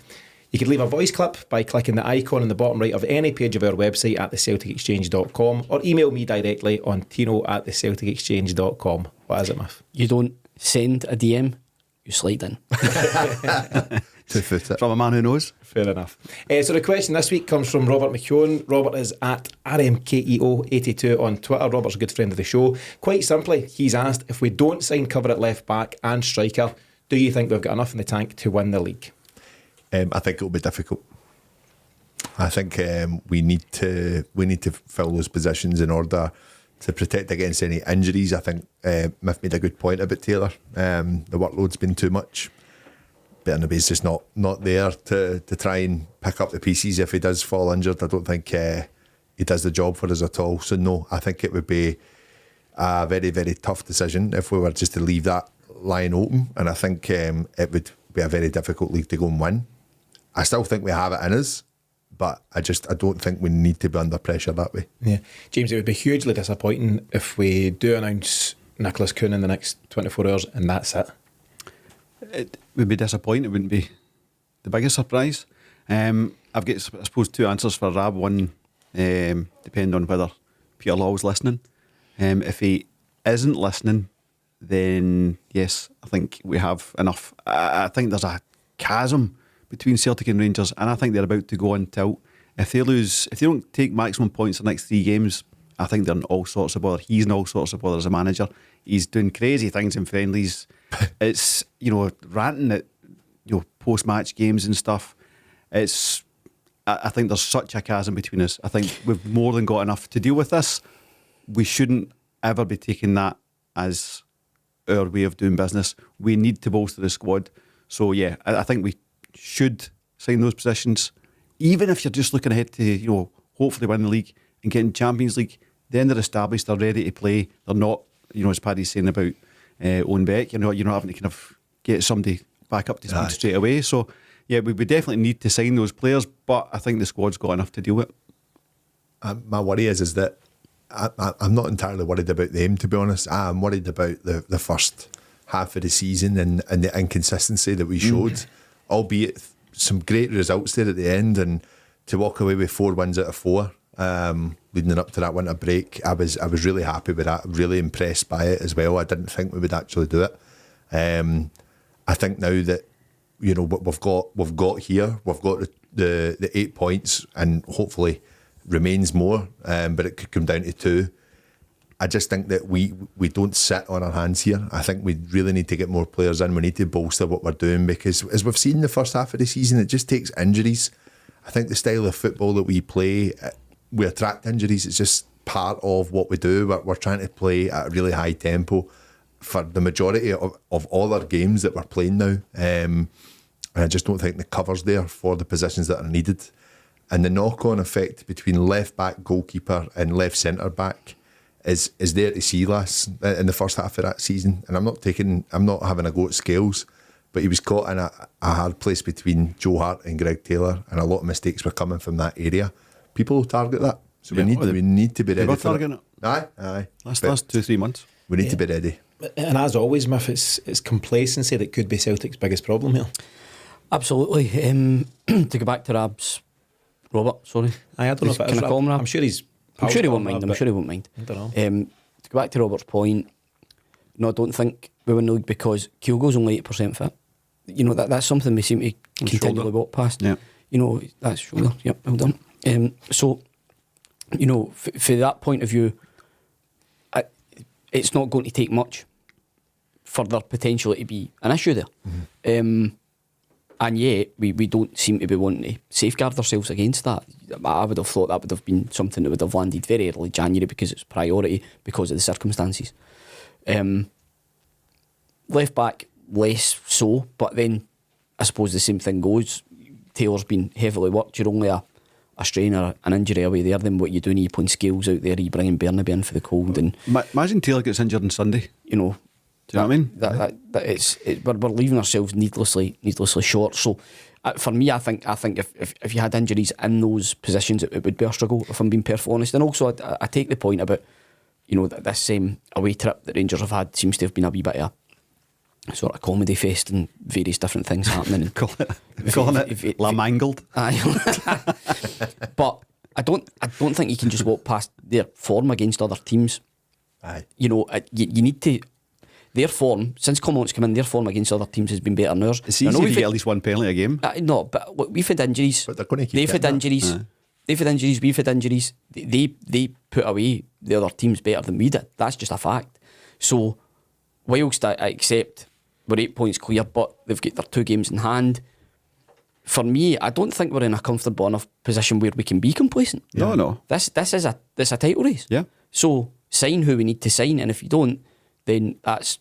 You could leave a voice clip by clicking the icon in the bottom right of any page of our website at thecelticexchange.com, or email me directly on tino@thecelticexchange.com. What is it, Miff? You don't send a DM, you slide in. To foot it. From a man who knows. Fair enough. So the question this week comes from Robert McKeown. Robert is at RMKEO82 on Twitter. Robert's a good friend of the show. Quite simply, he's asked, if we don't sign cover at left back and striker, do you think we've got enough in the tank to win the league? I think it'll be difficult. I think we need to fill those positions in order to protect against any injuries. I think Miff made a good point about Taylor. The workload's been too much. Bernabei's just not there to try and pick up the pieces if he does fall injured. I don't think he does the job for us at all. So no, I think it would be a very, very tough decision if we were just to leave that line open. And I think it would be a very difficult league to go and win. I still think we have it in us, but I don't think we need to be under pressure that way. Yeah, James, it would be hugely disappointing if we do announce Nicolas Kuhn in the next 24 hours and that's it. It would be disappointing. It wouldn't be the biggest surprise. I've got, I suppose, two answers for Rab. One, depending on whether Peter Law's listening. If he isn't listening, then yes, I think we have enough. I think there's a chasm between Celtic and Rangers, and I think they're about to go on tilt. If they don't take maximum points the next 3 games, I think they're in all sorts of bother. He's in all sorts of bother as a manager. He's doing crazy things in friendlies. It's, ranting at, post-match games and stuff. I think there's such a chasm between us. I think we've more than got enough to deal with this. We shouldn't ever be taking that as our way of doing business. We need to bolster the squad. So yeah, I think we should sign those positions. Even if you're just looking ahead to, hopefully win the league and getting Champions League, then they're established, they're ready to play. They're not, as Paddy's saying about Owen Beck, you're not having to kind of get somebody back up to speed straight away. So yeah, we definitely need to sign those players, but I think the squad's got enough to deal with. My worry is that I'm not entirely worried about them, to be honest. I'm worried about the first half of the season and the inconsistency that we showed, albeit some great results there at the end, and to walk away with 4 wins out of 4 leading up to that winter break, I was really happy with that, really impressed by it as well. I didn't think we would actually do it. I think now that what we've got here, we've got the 8 points and hopefully remains more, but it could come down to 2. I just think that we don't sit on our hands here. I think we really need to get more players in. We need to bolster what we're doing, because as we've seen the first half of the season, it just takes injuries. I think the style of football that we play, we attract injuries. It's just part of what we do. We're trying to play at a really high tempo for the majority of all our games that we're playing now. And I just don't think the cover's there for the positions that are needed. And the knock-on effect between left-back, goalkeeper and left centre-back is there to see, lass, in the first half of that season. And I'm not having a go at Scales, but he was caught in a hard place between Joe Hart and Greg Taylor, and a lot of mistakes were coming from that area. People will target that, so we need to be ready for it. Aye. Last 2-3 months. We need to be ready. And as always, Miff, it's complacency that could be Celtic's biggest problem here. Absolutely. To go back to Rab's Robert, sorry. I don't know if it is Rab. I'm sure he won't mind. I don't know. To go back to Robert's point, no, I don't think we win the league because Kyogo's only 8% fit. That's something we seem to continually walk past. Yeah. That's shoulder. Yep, well done. So, for that point of view, it's not going to take much for there potentially to be an issue there. Mm-hmm. And yet, we don't seem to be wanting to safeguard ourselves against that. I would have thought that would have been something that would have landed very early January because it's priority, because of the circumstances. Left back, less so, but then I suppose the same thing goes. Taylor's been heavily worked. You're only a strain or an injury away there. Then what you do, you putting Scales out there, you bringing Bernabei in for the cold. And imagine Taylor gets injured on Sunday. Do you know what I mean? We're leaving ourselves needlessly short. So for me, I think if you had injuries in those positions, it would be a struggle, if I'm being perfectly honest. And also, I take the point about that this away trip that Rangers have had seems to have been a wee bit of a sort of comedy fest and various different things happening. calling it La Mangled. But I don't think you can just walk past their form against other teams. Aye. You need to. their form since Clement's come in, their form against other teams has been better than ours. It's easy to get at least one penalty a game. No, but look, we've had injuries. But they're going to keep They've had getting that. injuries. They've had injuries. We've had injuries. They put away the other teams better than we did. That's just a fact. So, whilst I accept we're 8 points clear, but they've got their 2 games in hand. For me, I don't think we're in a comfortable enough position where we can be complacent. No. This is a title race. Yeah. So sign who we need to sign, and if you don't, then that's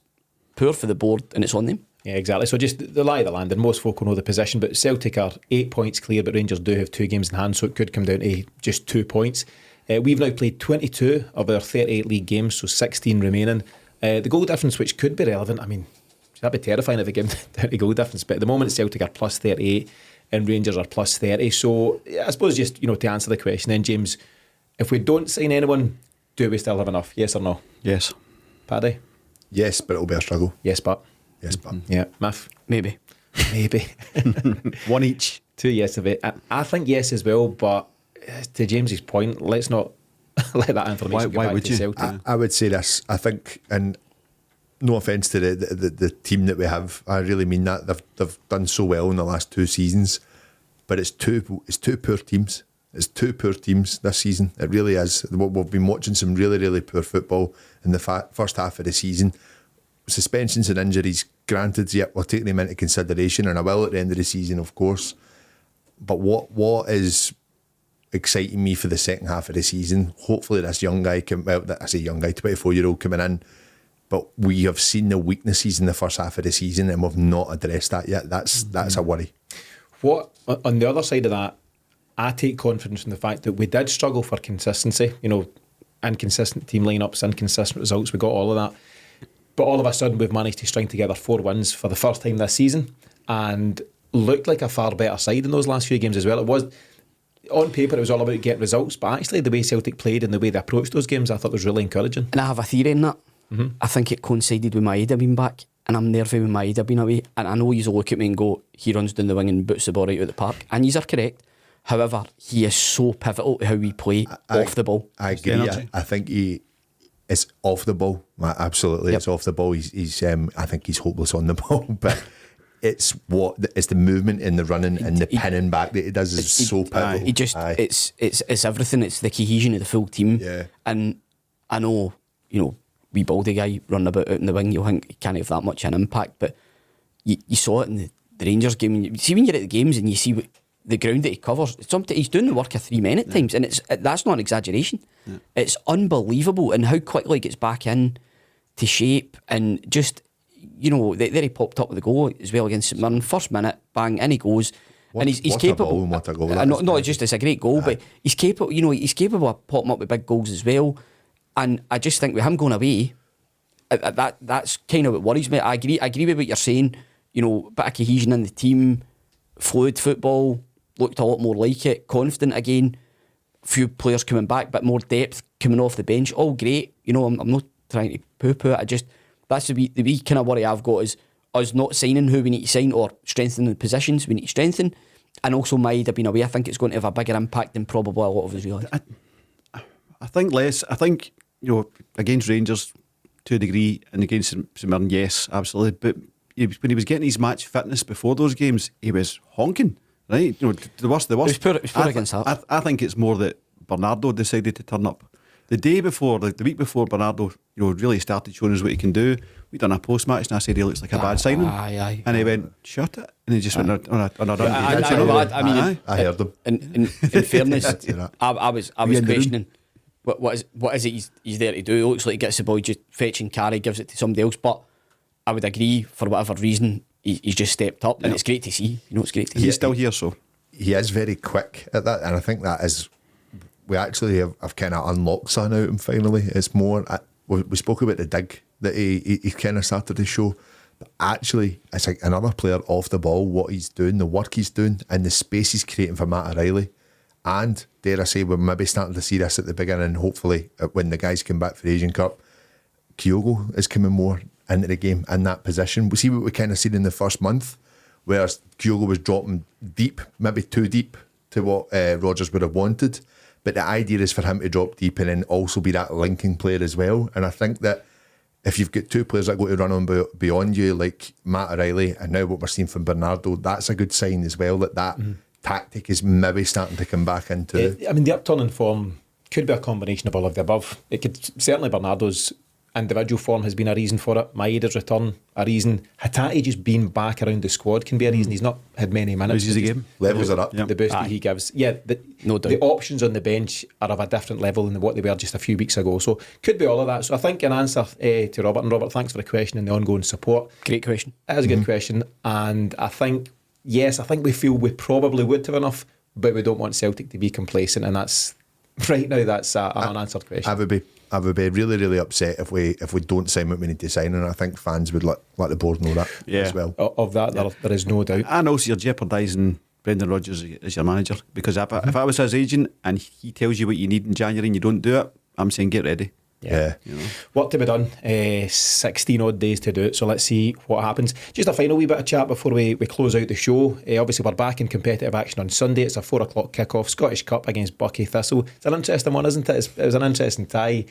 poor for the board, and it's on them. Yeah, exactly. So just the lie of the land, and most folk will know the position, but Celtic are 8 points clear, but Rangers do have 2 games in hand, so it could come down to just 2 points. We've now played 22 of our 38 league games, so 16 remaining. The goal difference, which could be relevant, I mean, that'd be terrifying if it came down to goal difference, but at the moment Celtic are plus 38 and Rangers are plus 30. So I suppose just, to answer the question then, James, if we don't sign anyone, do we still have enough? Yes or no? Yes. Paddy? Yes, but it'll be a struggle. Yes, but. Yes, but. Yeah, Miff? Maybe. One each. 2 yes of it. I think yes as well, but to James's point, let's not let that information go Why back would to you? Celtic. I would say this. I think, and no offence to the team that we have, I really mean that they've done so well in the last 2 seasons, but it's two poor teams. It's 2 poor teams this season. It really is. We've been watching some really, really poor football in the first half of the season. Suspensions and injuries, granted, yet we're taking them into consideration, and I will at the end of the season, of course. But what is exciting me for the second half of the season, hopefully this young guy, I say young guy, 24-year-old coming in, but we have seen the weaknesses in the first half of the season and we've not addressed that yet. That's a worry. What, on the other side of that, I take confidence in the fact that we did struggle for consistency, inconsistent team lineups, inconsistent results, we got all of that. But all of a sudden we've managed to string together 4 wins for the first time this season and looked like a far better side in those last few games as well. It was, on paper, it was all about getting results, but actually the way Celtic played and the way they approached those games, I thought was really encouraging. And I have a theory in that. I think it coincided with Maeda being back, and I'm nervy with Maeda being away. And I know you'll look at me and go, he runs down the wing and boots the ball right out the park, and you are correct. However, he is so pivotal to how we play off the ball. I agree. I think he is off the ball. Absolutely, it's off the ball. He's I think he's hopeless on the ball, but it's the movement and the running and the pinning back that he does is so pivotal. He just it's everything. It's the cohesion of the full team. Yeah. And I know, wee baldy guy running about out in the wing, you'll think he can't have that much an impact, but you saw it in the Rangers game. You see when you're at the games and you see the ground that he covers, he's doing the work of 3 men at times, and that's not an exaggeration. It's unbelievable, and how quickly he gets back in to shape, and just there he popped up with the goal as well against St Mirren. First minute, bang, in he goes. And he's capable. What a goal! It's a great goal, but he's capable. He's capable of popping up with big goals as well. And I just think with him going away, that's kind of what worries me. I agree with what you're saying. Bit of cohesion in the team, fluid football, looked a lot more like it, confident again. Few players coming back, bit more depth coming off the bench. All great. I'm not trying to poo-poo it. That's the wee kind of worry I've got is us not signing who we need to sign or strengthening the positions we need to strengthen. And also Maeda being away, I think it's going to have a bigger impact than probably a lot of us realise. I think less. I think, against Rangers to a degree and against St Mirren, yes, absolutely. But when he was getting his match fitness before those games, he was honking, right? The worst. It was poor against that. I think it's more that Bernardo decided to turn up. The week before Bernardo, really started showing us what he can do. We done a post-match and I said he looks like a bad signing. Aye. And he went, shut it. And he just went on a run. I heard them. In fairness, I was questioning what is it he's there to do. It looks like he gets the ball, just fetch and carry, gives it to somebody else. But I would agree, for whatever reason, he's just stepped up, and it's great to see. It's great to see. He's still here, so he is very quick at that, and I think that is. We actually have kind of unlocked something out of him finally. It's more, we spoke about the dig that he kind of started to show, but actually it's like another player off the ball, what he's doing, the work he's doing, and the space he's creating for Matt O'Reilly. And dare I say, we're maybe starting to see this at the beginning, hopefully when the guys come back for the Asian Cup, Kyogo is coming more into the game in that position. We see what we kind of seen in the first month, whereas Kyogo was dropping deep, maybe too deep to what Rodgers would have wanted. But the idea is for him to drop deep and then also be that linking player as well. And I think that if you've got two players that go to run on beyond you, like Matt O'Reilly, and now what we're seeing from Bernardo, that's a good sign as well that tactic is maybe starting to come back into. I mean, the upturn in form could be a combination of all of the above. It could certainly Bernardo's individual form has been a reason for it. Maeda's return, a reason. Hatate just being back around the squad can be a reason. He's not had many minutes. Loses the game. Levels are up. The boost that he gives. Yeah, No doubt. the options on the bench are of a different level than what they were just a few weeks ago. So could be all of that. So I think in answer to Robert, and Robert, thanks for the question and the ongoing support. Great question. It is a good question. And I think, yes, I think we feel we probably would have enough, but we don't want Celtic to be complacent. And that's, right now, that's an unanswered question. I would be really, really upset if we don't sign what we need to sign, and I think fans would let the board know that as well. Of that, there is no doubt. And also, you're jeopardising Brendan Rodgers as your manager, because if I was his agent and he tells you what you need in January and you don't do it, I'm saying get ready. Yeah. Work to be done. 16 odd days to do it. So let's see what happens. Just a final wee bit of chat before we close out the show. Obviously, we're back in competitive action on Sunday. It's a 4 o'clock kick-off. Scottish Cup against Buckie Thistle. It's an interesting one, isn't it? It was an interesting tie.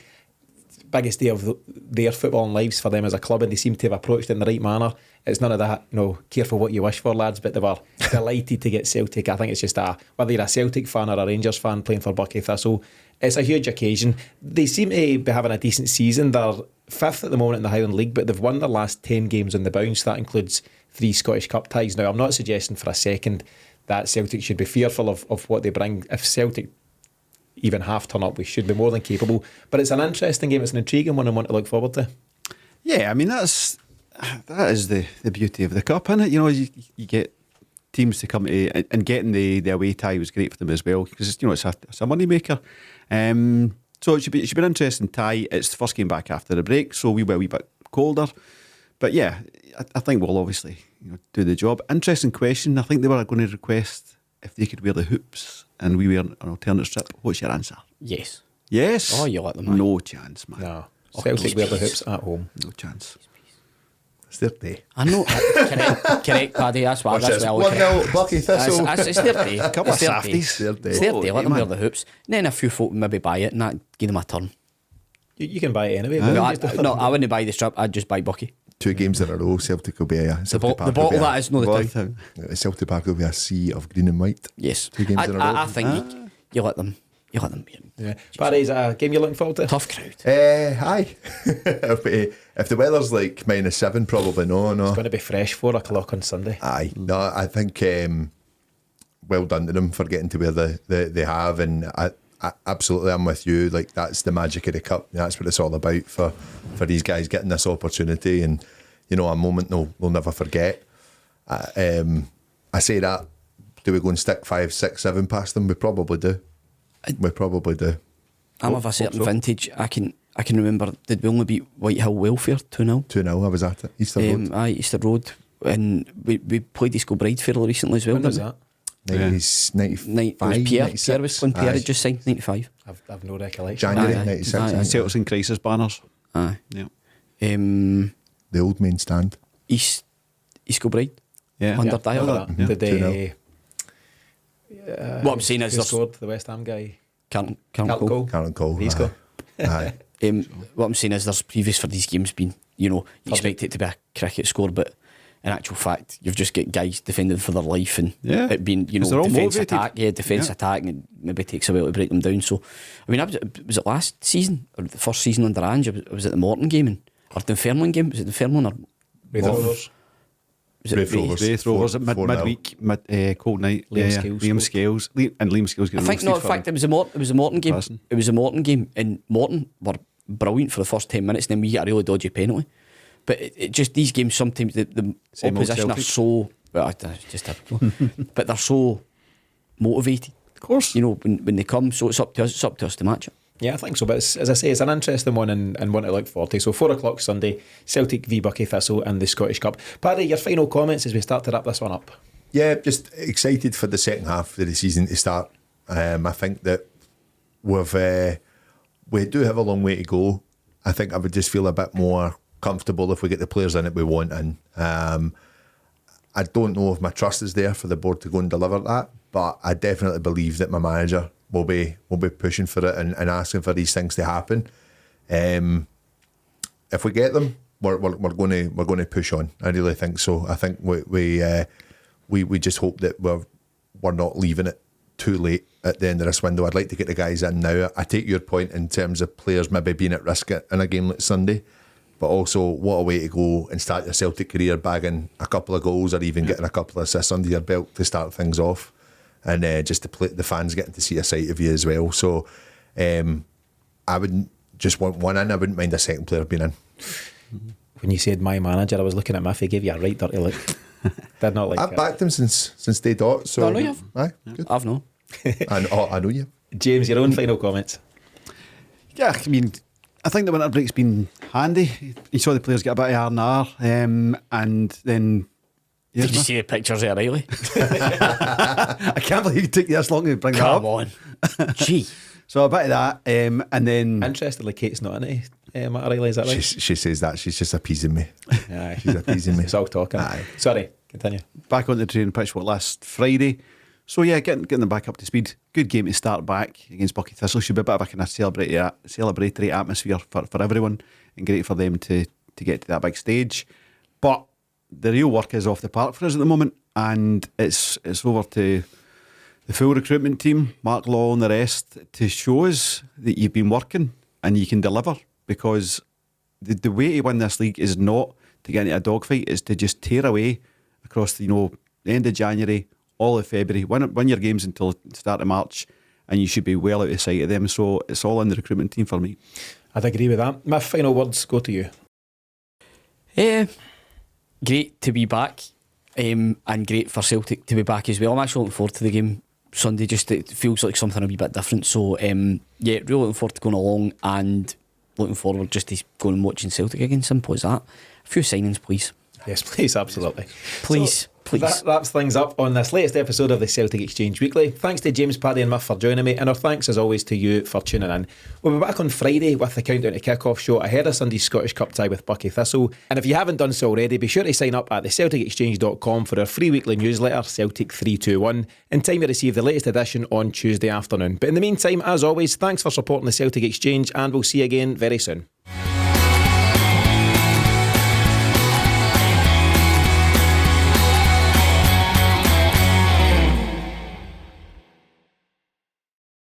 Biggest day of their footballing lives for them as a club, and they seem to have approached it in the right manner. It's none of that, careful what you wish for, lads, but they were delighted to get Celtic. I think it's just whether you're a Celtic fan or a Rangers fan playing for Buckie Thistle, it's a huge occasion. They seem to be having a decent season. They're 5th at the moment in the Highland League, but they've won their last 10 games on the bounce. That includes 3 Scottish Cup ties. Now, I'm not suggesting for a second that Celtic should be fearful of what they bring. If Celtic even half turn up, we should be more than capable. But it's an interesting game. It's an intriguing one and one to look forward to. Yeah, I mean, that is the beauty of the cup, isn't it? You get teams to come to, and getting the away tie was great for them as well, because it's a money maker. So it should be an interesting tie. It's the first game back after the break, so we were a wee bit colder. But yeah, I think we'll obviously do the job. Interesting question. I think they were going to request if they could wear the hoops and we wear an alternate strip. What's your answer? Yes. Yes? Oh, you let them, man. No chance, man. No. Celtic wear the hoops at home. No chance. It's their day. I know. Correct, Paddy. That's what I was 1-0 Buckie Thistle. It's their day. A couple of It's their day. safties. It's their day. Let them man. wear the hoops. And then a few folk maybe buy it and that give them a turn. You can buy it anyway. I wouldn't buy the strip. I'd just buy Buckie. 2 games in a row, Celtic will be a The bottle that is not the town. Celtic Park will be a sea of green and white. Yes. 2 games in a row. I think you let them. You let them. Yeah. Barry, is that a game you're looking forward to? Tough crowd. Aye. if the weather's like -7, probably no. It's going to be fresh 4 o'clock on Sunday. Aye. No, I think well done to them for getting to where they have, and I absolutely, I'm with you. Like, that's the magic of the cup. That's what it's all about for these guys getting this opportunity, and a moment they'll never forget. I say that. Do we go and stick 5, 6, 7 past them? We probably do. I'm of a certain vintage. I can remember. Did we only beat Whitehill Welfare 2-0? 2-0. I was at it. Easter Road. Aye, Easter Road, and we played East Kilbride fairly recently as well. When was didn't that? 95, Pierre 96. was playing. Pierre had just signed 95. I've no recollection. January Aye, 96. aye, aye. Celtics in crisis banners. Aye. Yeah. The old main stand. East Kilbride. Yeah. Under Yeah, Dyer. remember that. Yeah, Did they? 2-0. What I'm saying is Who there's scored? The West Ham guy. Carlton Carlton Cole. Karen Cole. He's aye. got. Aye. What I'm saying is there's previous for these games been, you expect it to be a cricket score, but in actual fact, you've just got guys defending for their life, and Yeah. it being, Because they're all defence motivated. attack, defence attack, and it maybe takes a while to break them down. So, I mean, was it last season or the first season under Ange? Was it the Morton game or the Dunfermline game? Was it Dunfermline or Wraith Rovers. was it Wraith Wraith? Rovers. Wraith Rovers at 4-0. midweek, cold night. Liam Yeah, Scales Liam scored. Scales. And Liam Scales I getting think no. In roasted fact, for it was a Morton game. Passing. It was a Morton game, and Morton were brilliant for the first 10 minutes. And then we get a really dodgy penalty. But it just these games sometimes the Same old opposition are Celtic. so it's just typical, but they're so motivated. Of course. When they come, so it's up to us to match it. Yeah, I think so. But as I say, it's an interesting one and one to look forward to. So 4 o'clock Sunday, Celtic v Buckie Thistle and the Scottish Cup. Paddy, your final comments as we start to wrap this one up. Yeah, just excited for the second half of the season to start. I think that we do have a long way to go. I think I would just feel a bit more comfortable if we get the players in that we want in. I don't know if my trust is there for the board to go and deliver that, but I definitely believe that my manager will be pushing for it and asking for these things to happen. if we get them, we're going to push on. I really think so. I think we just hope that we're not leaving it too late at the end of this window. I'd like to get the guys in now. I take your point in terms of players maybe being at risk in a game like Sunday, but also what a way to go and start your Celtic career bagging a couple of goals or even getting a couple of assists under your belt to start things off, and just to play, the fans getting to see a sight of you as well. So I wouldn't just want one in. I wouldn't mind a second player being in. When you said my manager, I was looking at Miffy, gave you a right dirty look. Did not like I've backed him since day dot. So I know you have. Aye, good. I've no. I know you. James, your own final comments. Yeah, I mean, I think the winter break's been handy. You saw the players get a bit of R&R, and then... Did you see the pictures of Riley? I can't believe it took you this long to bring that up. Come on. Gee. So a bit of that, and then... Interestingly, Kate's not in it. Matt O'Reilly, is that right? She says that she's just appeasing me. Aye. She's appeasing me. It's all talking. Aye. Sorry, continue. Back on the training pitch, last Friday. So yeah, getting them back up to speed. Good game to start back against Buckie Thistle. Should be a bit of a kind of celebratory atmosphere for everyone, and great for them to get to that big stage. But the real work is off the park for us at the moment, and it's over to the full recruitment team, Mark Law and the rest, to show us that you've been working and you can deliver. Because the way to win this league is not to get into a dogfight, it's to just tear away across the end of January, all of February, win your games until the start of March, and you should be well out of sight of them. So it's all in the recruitment team for me. I'd agree with that. My final words go to you. Great to be back, and great for Celtic to be back as well. I'm actually looking forward to the game Sunday. Just it feels like something a wee bit different. So really looking forward to going along, and looking forward just to going and watching Celtic again. Simple as that. A few signings, please. Yes, please, absolutely. Please. That wraps things up on this latest episode of the Celtic Exchange Weekly. Thanks to James, Paddy and Muff for joining me, and our thanks as always to you for tuning in. We'll be back on Friday with the Countdown to Kick-Off show ahead of Sunday's Scottish Cup tie with Buckie Thistle. And if you haven't done so already, be sure to sign up at thecelticexchange.com for our free weekly newsletter, Celtic 321, in time to receive the latest edition on Tuesday afternoon. But in the meantime, as always, thanks for supporting the Celtic Exchange, and we'll see you again very soon.